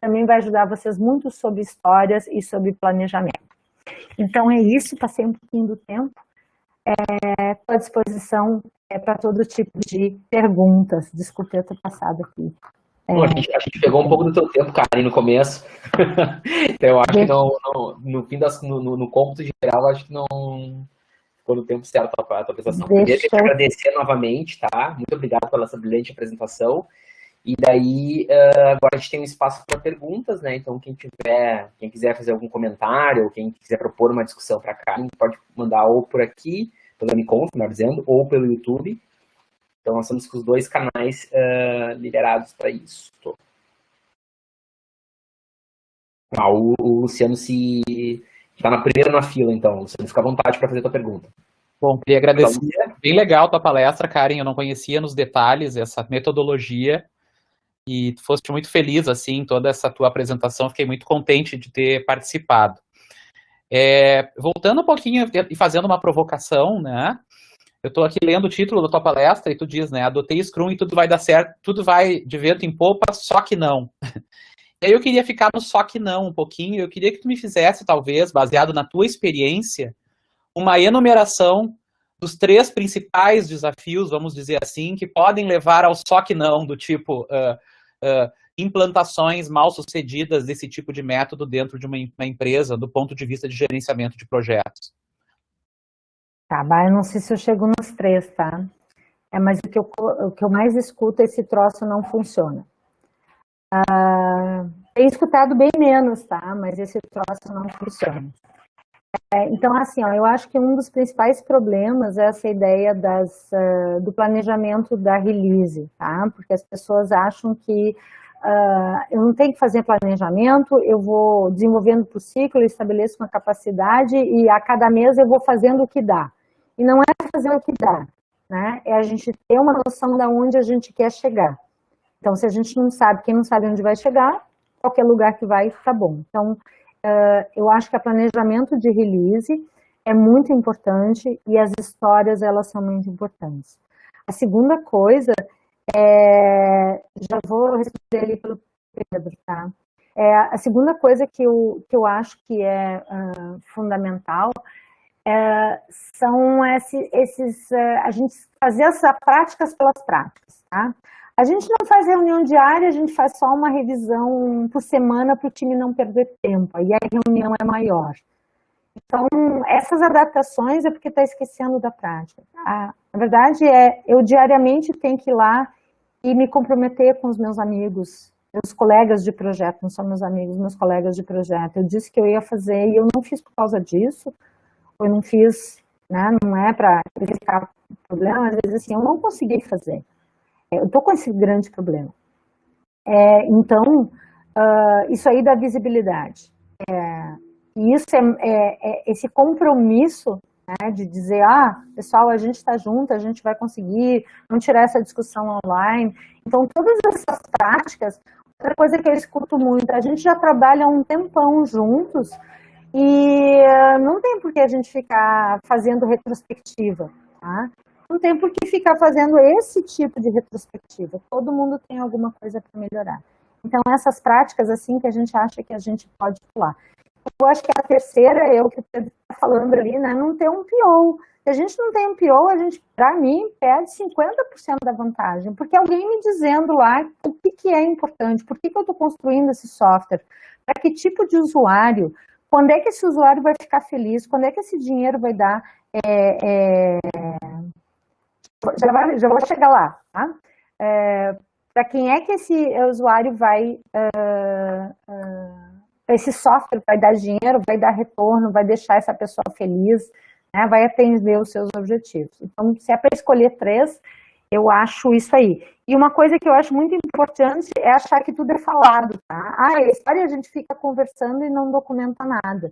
também vai ajudar vocês muito sobre histórias e sobre planejamento. Então é isso, passei um pouquinho do tempo. Estou à disposição para todo tipo de perguntas. Desculpe eu ter passado aqui. Bom, a gente pegou um pouco do teu tempo, Karen, no começo. Então, eu acho que no fim no cômputo geral, acho que não quando o tempo certo a tua apresentação. Primeiro, quero te agradecer novamente, tá? Muito obrigado pela essa brilhante apresentação. E daí, agora a gente tem um espaço para perguntas, né? Então, quem quiser fazer algum comentário, ou quem quiser propor uma discussão para cá, pode mandar ou por aqui, pelo Unicom, melhor dizendo, ou pelo YouTube. Então, nós estamos com os dois canais liberados para isso. O Luciano está na primeira na fila, então. Luciano, fica à vontade para fazer a tua pergunta. Bom, queria agradecer. Bem legal a tua palestra, Karen. Eu não conhecia nos detalhes essa metodologia. E tu foste muito feliz, assim, toda essa tua apresentação. Fiquei muito contente de ter participado. Voltando um pouquinho e fazendo uma provocação, né? Eu estou aqui lendo o título da tua palestra e tu diz, né? Adotei Scrum e tudo vai dar certo, tudo vai de vento em popa, só que não. E aí eu queria ficar no só que não um pouquinho. Eu queria que tu me fizesse, talvez, baseado na tua experiência, uma enumeração dos 3 principais desafios, vamos dizer assim, que podem levar ao só que não, do tipo implantações mal sucedidas desse tipo de método dentro de uma empresa, do ponto de vista de gerenciamento de projetos. Tá, mas eu não sei se eu chego nos 3, tá? Mas o que eu mais escuto, esse troço não funciona. Tenho escutado bem menos, tá? Mas esse troço não funciona. Então, assim, eu acho que um dos principais problemas é essa ideia do planejamento da release, tá? Porque as pessoas acham que eu não tenho que fazer planejamento, eu vou desenvolvendo por ciclo, eu estabeleço uma capacidade e a cada mês eu vou fazendo o que dá. E não é fazer o que dá, né? É a gente ter uma noção de onde a gente quer chegar. Então, se a gente não sabe, quem não sabe onde vai chegar, qualquer lugar que vai, tá bom. Então, eu acho que o planejamento de release é muito importante e as histórias, elas são muito importantes. A segunda coisa, já vou responder ali pelo Pedro, tá? A segunda coisa que eu acho que é fundamental são a gente fazer as práticas pelas práticas, tá? A gente não faz reunião diária, a gente faz só uma revisão por semana para o time não perder tempo, aí a reunião é maior. Então, essas adaptações é porque está esquecendo da prática. Na verdade, eu diariamente tenho que ir lá e me comprometer com os meus amigos, meus colegas de projeto, não são meus amigos, meus colegas de projeto. Eu disse que eu ia fazer e eu não fiz por causa disso, eu não fiz, né, não é para verificar problema, às vezes assim, eu não consegui fazer. Eu estou com esse grande problema. Então, isso aí dá visibilidade. E isso esse compromisso, né, de dizer, pessoal, a gente está junto, a gente vai conseguir, vamos tirar essa discussão online. Então, todas essas práticas, outra coisa que eu escuto muito, a gente já trabalha há um tempão juntos e não tem por que a gente ficar fazendo retrospectiva, tá? Não tem por que ficar fazendo esse tipo de retrospectiva. Todo mundo tem alguma coisa para melhorar. Então, essas práticas, assim, que a gente acha que a gente pode pular. Eu acho que a terceira é o que o Pedro está falando ali, né? Não ter um PO. Se a gente não tem um PO, a gente, para mim, perde 50% da vantagem. Porque alguém me dizendo lá o que é importante, por que eu estou construindo esse software, para que tipo de usuário, quando é que esse usuário vai ficar feliz, quando é que esse dinheiro vai dar... Já vou chegar lá, tá? Para quem é que esse usuário vai... esse software vai dar dinheiro, vai dar retorno, vai deixar essa pessoa feliz, né, vai atender os seus objetivos. Então, se é para escolher 3, eu acho isso aí. E uma coisa que eu acho muito importante é achar que tudo é falado, tá? A história a gente fica conversando e não documenta nada.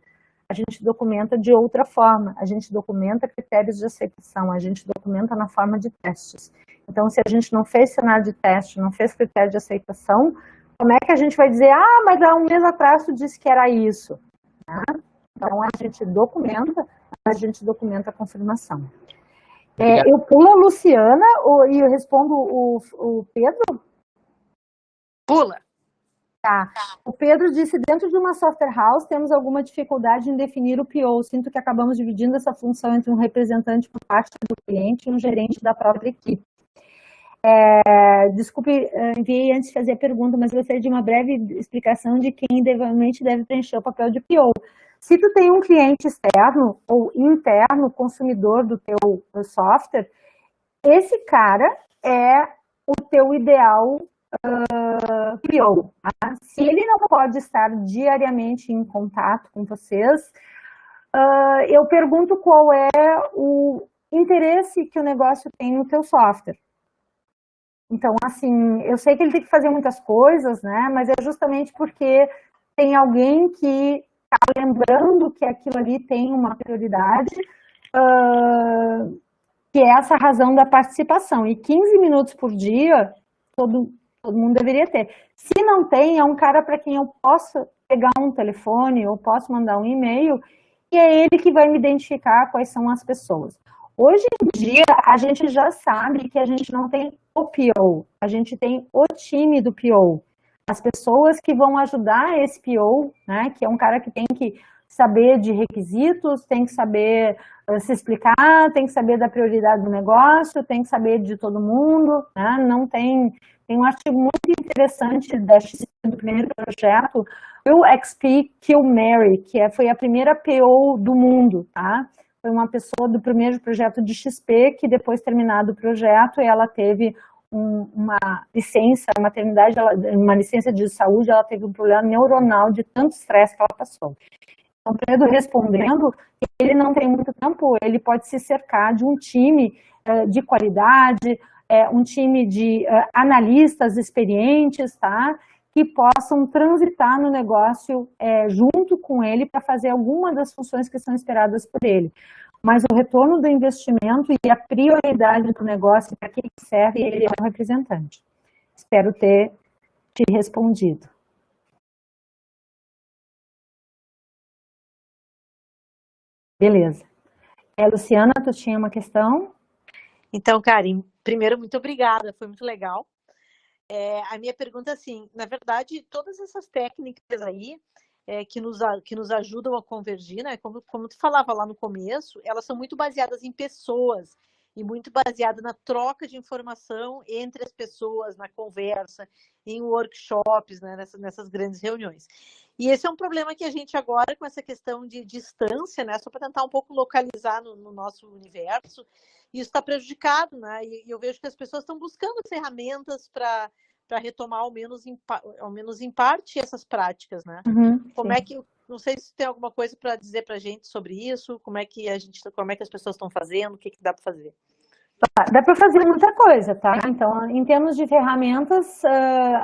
A gente documenta de outra forma, a gente documenta critérios de aceitação, a gente documenta na forma de testes. Então, se a gente não fez cenário de teste, não fez critério de aceitação, como é que a gente vai dizer, mas há um mês atrás tu disse que era isso? Tá? Então, a gente documenta a confirmação. Eu pulo a Luciana e eu respondo o Pedro? Pula. Tá. O Pedro disse, dentro de uma software house, temos alguma dificuldade em definir o PO. Sinto que acabamos dividindo essa função entre um representante por parte do cliente e um gerente da própria equipe. Desculpe, enviei antes de fazer a pergunta, mas gostaria de uma breve explicação de quem realmente deve preencher o papel de PO. Se tu tem um cliente externo ou interno, consumidor do teu software, esse cara é o teu ideal PO. Tá? Se ele não pode estar diariamente em contato com vocês, eu pergunto qual é o interesse que o negócio tem no teu software. Então, assim, eu sei que ele tem que fazer muitas coisas, né? Mas é justamente porque tem alguém que está lembrando que aquilo ali tem uma prioridade, que é essa razão da participação. E 15 minutos por dia, todo mundo deveria ter. Se não tem, é um cara para quem eu possa pegar um telefone ou posso mandar um e-mail, e é ele que vai me identificar quais são as pessoas. Hoje em dia, a gente já sabe que a gente não tem o PO, a gente tem o time do PO. As pessoas que vão ajudar esse PO, né, que é um cara que tem que saber de requisitos, tem que saber se explicar, tem que saber da prioridade do negócio, tem que saber de todo mundo, né? Não tem um artigo muito interessante do primeiro projeto, o XP Kill Mary, que foi a primeira PO do mundo, tá? Foi uma pessoa do primeiro projeto de XP, que depois terminado o projeto, ela teve uma licença, maternidade, uma licença de saúde, ela teve um problema neuronal de tanto estresse que ela passou. Então, Pedro respondendo, ele não tem muito tempo, ele pode se cercar de um time de qualidade, um time de analistas experientes, tá? Que possam transitar no negócio junto com ele para fazer alguma das funções que são esperadas por ele. Mas o retorno do investimento e a prioridade do negócio, para que serve, ele é um representante. Espero ter te respondido. Beleza. Luciana, tu tinha uma questão? Então, Karen, primeiro, muito obrigada, foi muito legal. A minha pergunta é assim, na verdade, todas essas técnicas aí que nos ajudam a convergir, né? Como tu falava lá no começo, elas são muito baseadas em pessoas e muito baseadas na troca de informação entre as pessoas, na conversa, em workshops, né? Nessas grandes reuniões. E esse é um problema que a gente agora, com essa questão de distância, né? Só para tentar um pouco localizar no nosso universo, isso está prejudicado, né? E eu vejo que as pessoas estão buscando ferramentas para retomar, ao menos em parte, essas práticas, né? Como é que, não sei se tem alguma coisa para dizer para a gente sobre isso, como é que as pessoas estão fazendo, o que dá para fazer? Dá para fazer muita coisa, tá? Então, em termos de ferramentas,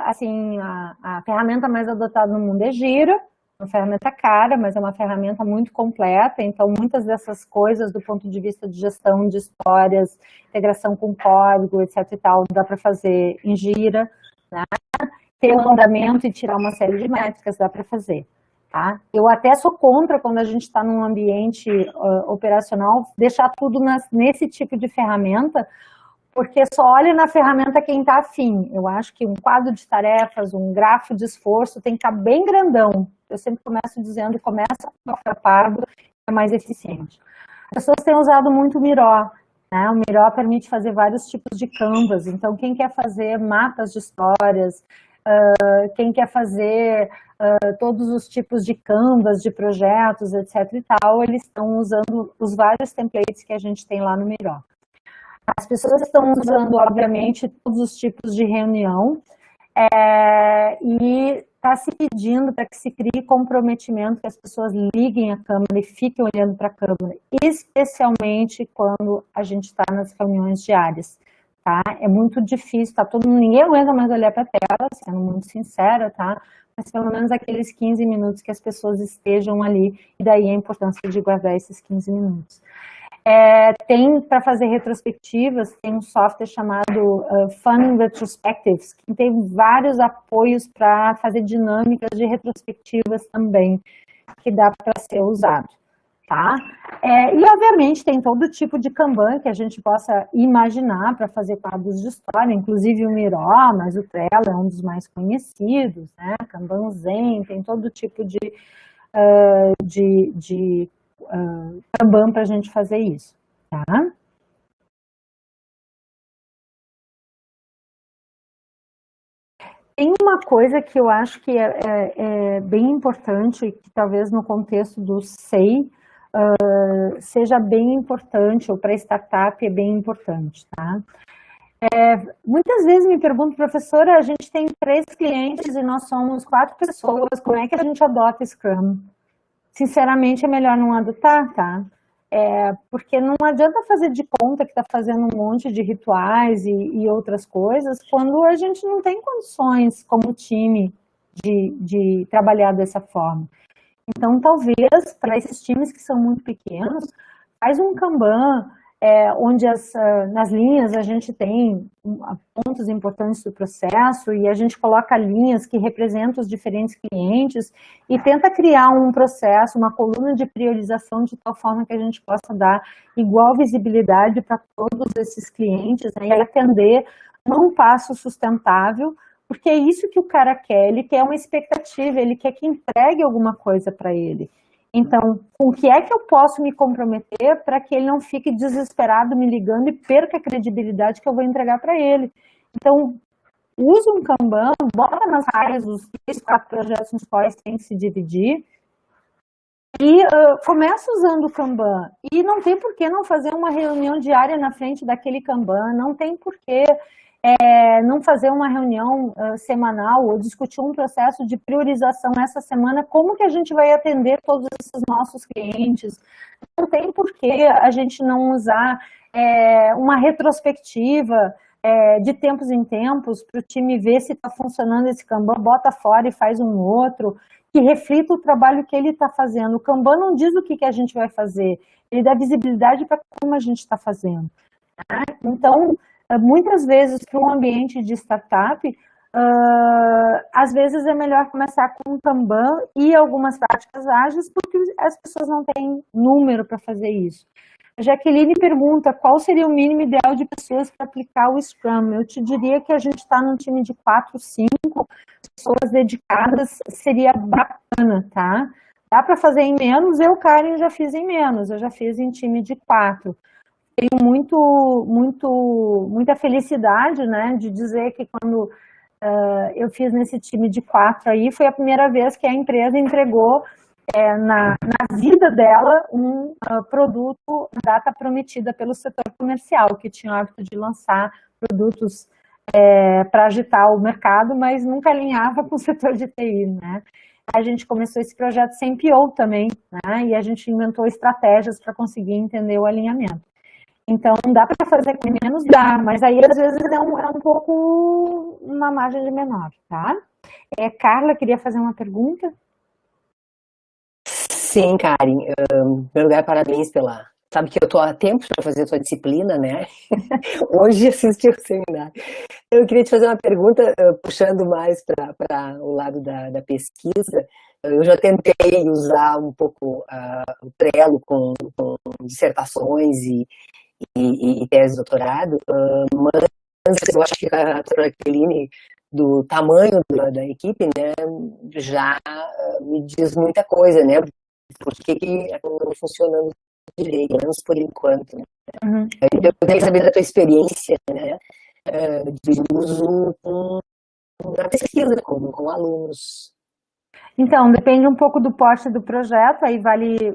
assim, a ferramenta mais adotada no mundo é Gira, uma ferramenta cara, mas é uma ferramenta muito completa, então muitas dessas coisas do ponto de vista de gestão de histórias, integração com código, etc e tal, dá para fazer em Gira, né? Ter um andamento e tirar uma série de métricas, dá para fazer. Tá? Eu até sou contra, quando a gente está num ambiente operacional, deixar tudo nesse tipo de ferramenta, porque só olha na ferramenta quem está afim. Eu acho que um quadro de tarefas, um grafo de esforço tem que estar bem grandão. Eu sempre começo dizendo, começa com o pardo, é mais eficiente. As pessoas têm usado muito o Miro, né? O Miro permite fazer vários tipos de canvas, então quem quer fazer mapas de histórias, quem quer fazer todos os tipos de canvas, de projetos, etc e tal, eles estão usando os vários templates que a gente tem lá no Miro. As pessoas estão usando, obviamente, todos os tipos de reunião e está se pedindo para que se crie comprometimento, que as pessoas liguem a câmera e fiquem olhando para a câmera, especialmente quando a gente está nas reuniões diárias. Tá? É muito difícil, ninguém aguenta mais olhar para a tela, sendo muito sincera, tá? Mas pelo menos aqueles 15 minutos que as pessoas estejam ali, e daí a importância de guardar esses 15 minutos. Tem, para fazer retrospectivas, tem um software chamado Fun Retrospectives, que tem vários apoios para fazer dinâmicas de retrospectivas também, que dá para ser usado. Tá? E, obviamente, tem todo tipo de Kanban que a gente possa imaginar para fazer quadros de história, inclusive o Miro, mas o Trello é um dos mais conhecidos, né? Kanban Zen, tem todo tipo de Kanban para a gente fazer isso. Tá? Tem uma coisa que eu acho que é bem importante, que talvez no contexto do SEI seja bem importante, ou para startup é bem importante, tá? Muitas vezes me pergunto, professora, a gente tem 3 clientes e nós somos 4 pessoas, como é que a gente adota Scrum? Sinceramente, é melhor não adotar, tá? Porque não adianta fazer de conta que está fazendo um monte de rituais e outras coisas, quando a gente não tem condições, como time, de trabalhar dessa forma. Então, talvez, para esses times que são muito pequenos, faz um Kanban, onde nas linhas a gente tem pontos importantes do processo e a gente coloca linhas que representam os diferentes clientes e tenta criar um processo, uma coluna de priorização de tal forma que a gente possa dar igual visibilidade para todos esses clientes, né, e atender num passo sustentável, porque é isso que o cara quer, ele quer uma expectativa, ele quer que entregue alguma coisa para ele. Então, com o que é que eu posso me comprometer para que ele não fique desesperado me ligando e perca a credibilidade que eu vou entregar para ele? Então, usa um Kanban, bota nas áreas dos 3, 4 projetos nos quais tem que se dividir e começa usando o Kanban. E não tem por que não fazer uma reunião diária na frente daquele Kanban, não tem por que não fazer uma reunião semanal ou discutir um processo de priorização essa semana, como que a gente vai atender todos esses nossos clientes. Não tem por que a gente não usar uma retrospectiva de tempos em tempos para o time ver se está funcionando esse Kanban, bota fora e faz um outro, que reflita o trabalho que ele está fazendo. O Kanban não diz o que a gente vai fazer, ele dá visibilidade para como a gente está fazendo. Tá? Então, muitas vezes, para um ambiente de startup, às vezes é melhor começar com um Kanban e algumas práticas ágeis, porque as pessoas não têm número para fazer isso. A Jaqueline pergunta qual seria o mínimo ideal de pessoas para aplicar o Scrum. Eu te diria que a gente está num time de 4, 5 pessoas dedicadas, seria bacana, tá? Dá para fazer em menos, Karen, já fiz em menos, eu já fiz em time de 4. Tenho muita felicidade, né, de dizer que quando eu fiz nesse time de 4 aí, foi a primeira vez que a empresa entregou na vida dela um produto, data prometida pelo setor comercial, que tinha o hábito de lançar produtos para agitar o mercado, mas nunca alinhava com o setor de TI, né? A gente começou esse projeto sem PO também, né? E a gente inventou estratégias para conseguir entender o alinhamento. Então, dá para fazer com menos? Dá, mas aí às vezes é um pouco uma margem de menor, tá? Carla, queria fazer uma pergunta? Sim, Karen. Em primeiro lugar, parabéns pela... Sabe que eu estou há tempos para fazer a tua disciplina, né? Hoje assisti o seminário. Eu queria te fazer uma pergunta, puxando mais para o lado da pesquisa. Eu já tentei usar um pouco o Trello com dissertações e tese de doutorado, mas eu acho que a doutora Jaqueline, do tamanho da equipe, né, já me diz muita coisa, né? Por que não está funcionando direito, pelo menos por enquanto. Né? Uhum. Eu queria saber da tua experiência, né, de uso na pesquisa, com alunos. Então, depende um pouco do porte do projeto, aí vale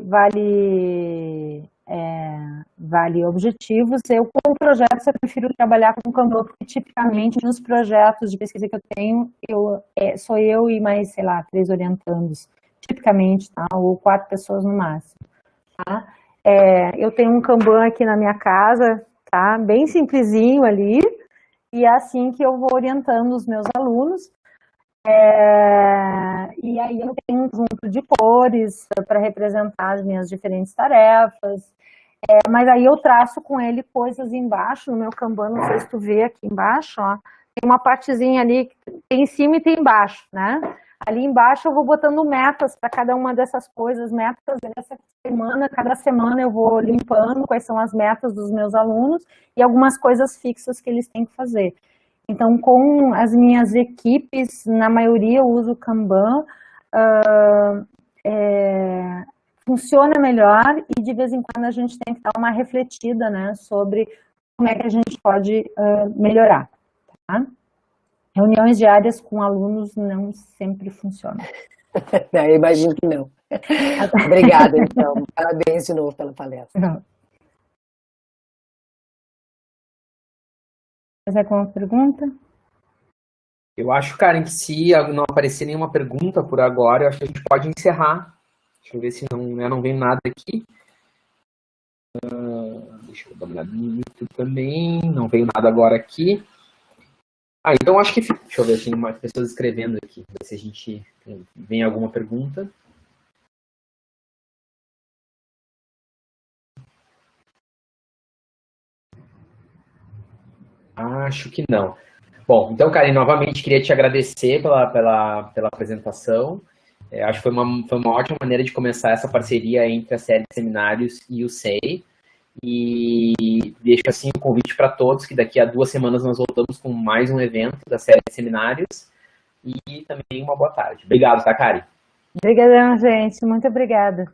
objetivos. Eu, com projetos, eu prefiro trabalhar com Kanban, porque tipicamente nos projetos de pesquisa que eu tenho, sou eu e mais, sei lá, 3 orientandos, tipicamente, tá? Ou 4 pessoas no máximo, tá? Eu tenho um Kanban aqui na minha casa, tá? Bem simplesinho ali, e é assim que eu vou orientando os meus alunos. E aí eu tenho um conjunto de cores para representar as minhas diferentes tarefas, mas aí eu traço com ele coisas embaixo, no meu Kanban, não sei se tu vê aqui embaixo, ó, tem uma partezinha ali, tem em cima e tem embaixo, né? Ali embaixo eu vou botando metas para cada uma dessas coisas, metas dessa semana, cada semana eu vou limpando quais são as metas dos meus alunos e algumas coisas fixas que eles têm que fazer. Então, com as minhas equipes, na maioria eu uso o Kanban, funciona melhor e de vez em quando a gente tem que dar uma refletida, né, sobre como é que a gente pode melhorar, tá? Reuniões diárias com alunos não sempre funcionam. Não, eu imagino que não. Obrigada, então. Parabéns de novo pela palestra. Mais alguma pergunta? Eu acho, Karen, que se não aparecer nenhuma pergunta por agora, eu acho que a gente pode encerrar. Deixa eu ver se não vem nada aqui. Deixa eu dar uma olhada no YouTube também. Não veio nada agora aqui. Então acho que fica. Deixa eu ver se tem mais pessoas escrevendo aqui. Ver se a gente vem alguma pergunta. Acho que não. Bom, então, Karen, novamente queria te agradecer pela apresentação. Acho que foi uma ótima maneira de começar essa parceria entre a série de seminários e o SEI. E deixo assim o convite para todos, que daqui a 2 semanas nós voltamos com mais um evento da série de seminários. E também uma boa tarde. Obrigado, tá, Karen? Obrigadão, gente. Muito obrigada.